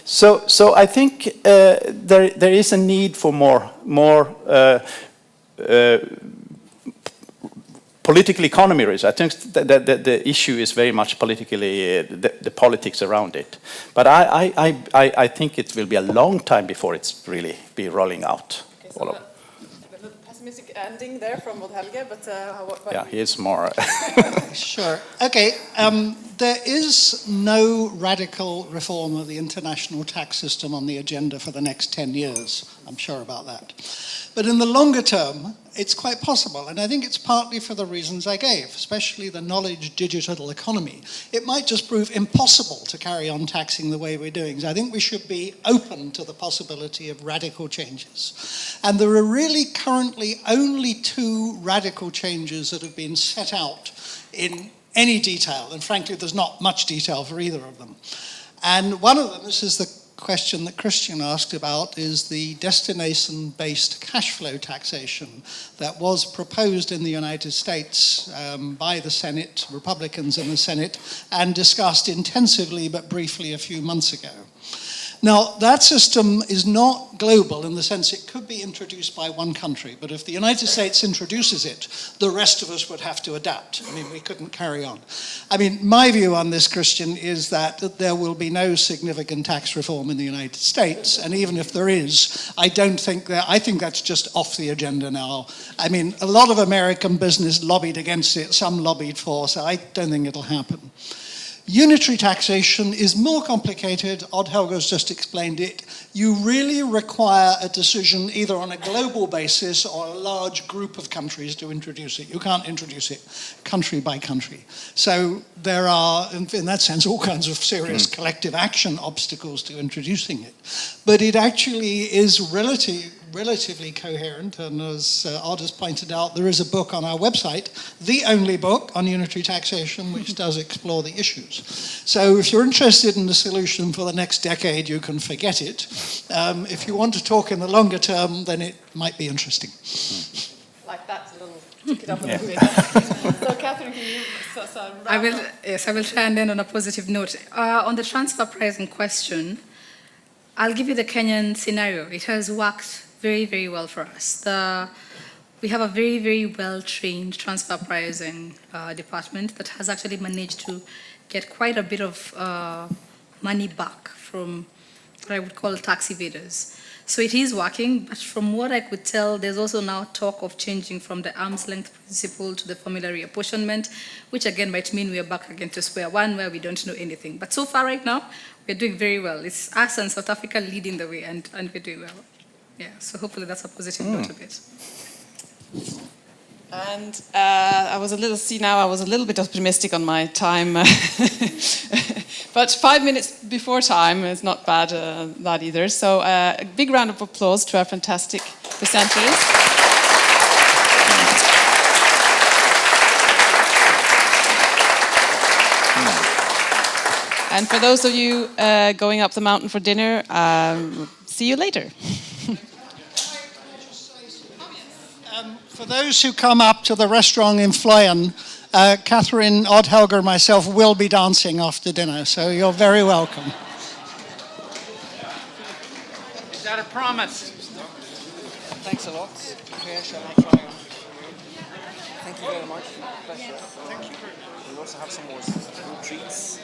So I think there is a need for more political economy research. I think the issue is very much politically the politics around it. But I think it will be a long time before it's really be rolling out. Okay, so the pessimistic ending there from Odd-Helge, but what yeah, here's more. Sure. Okay. There is no radical reform of the international tax system on the agenda for the next 10 years. I'm sure about that. But in the longer term, it's quite possible. And I think it's partly for the reasons I gave, especially the knowledge digital economy. It might just prove impossible to carry on taxing the way we're doing. So I think we should be open to the possibility of radical changes. And there are really currently only 2 radical changes that have been set out in any detail. And frankly, there's not much detail for either of them. And one of them, this is the question that Christian asked about, is the destination-based cash flow taxation that was proposed in the United States by the Senate, Republicans in the Senate, and discussed intensively but briefly a few months ago. Now, that system is not global in the sense it could be introduced by one country, but if the United States introduces it, the rest of us would have to adapt. I mean, we couldn't carry on. I mean, my view on this, Christian, is that there will be no significant tax reform in the United States, and even if there is, I think that's just off the agenda now. I mean, a lot of American business lobbied against it, some lobbied for, so I don't think it'll happen. Unitary taxation is more complicated. Odd-Helge has just explained it. You really require a decision either on a global basis or a large group of countries to introduce it. You can't introduce it country by country. So there are, in that sense, all kinds of serious collective action obstacles to introducing it. But it actually is relatively coherent, and as Odd has pointed out, there is a book on our website, the only book on unitary taxation, which does explore the issues. So if you're interested in the solution for the next decade, you can forget it. If you want to talk in the longer term, then it might be interesting. Like that, a little, pick it up a little bit. So Catherine, can you I will try and end on a positive note. On the transfer pricing question, I'll give you the Kenyan scenario. It has worked very, very well for us. We have a very, very well-trained transfer pricing department that has actually managed to get quite a bit of money back from what I would call tax evaders. So it is working, but from what I could tell, there's also now talk of changing from the arm's length principle to the formulary apportionment, which again might mean we are back again to square one where we don't know anything. But so far right now, we're doing very well. It's us and South Africa leading the way, and we're doing well. Yeah, so hopefully that's a positive note of it. And I was a little bit optimistic on my time. But 5 minutes before time is not bad, that either. So a big round of applause to our fantastic presenters. And for those of you going up the mountain for dinner, see you later. For those who come up to the restaurant in Fløyen, Catherine, Odd-Helge, and myself will be dancing after dinner, so you're very welcome. Is that a promise? Thanks a lot. Thank you very much. Pleasure. Thank you. We'll also have some more treats.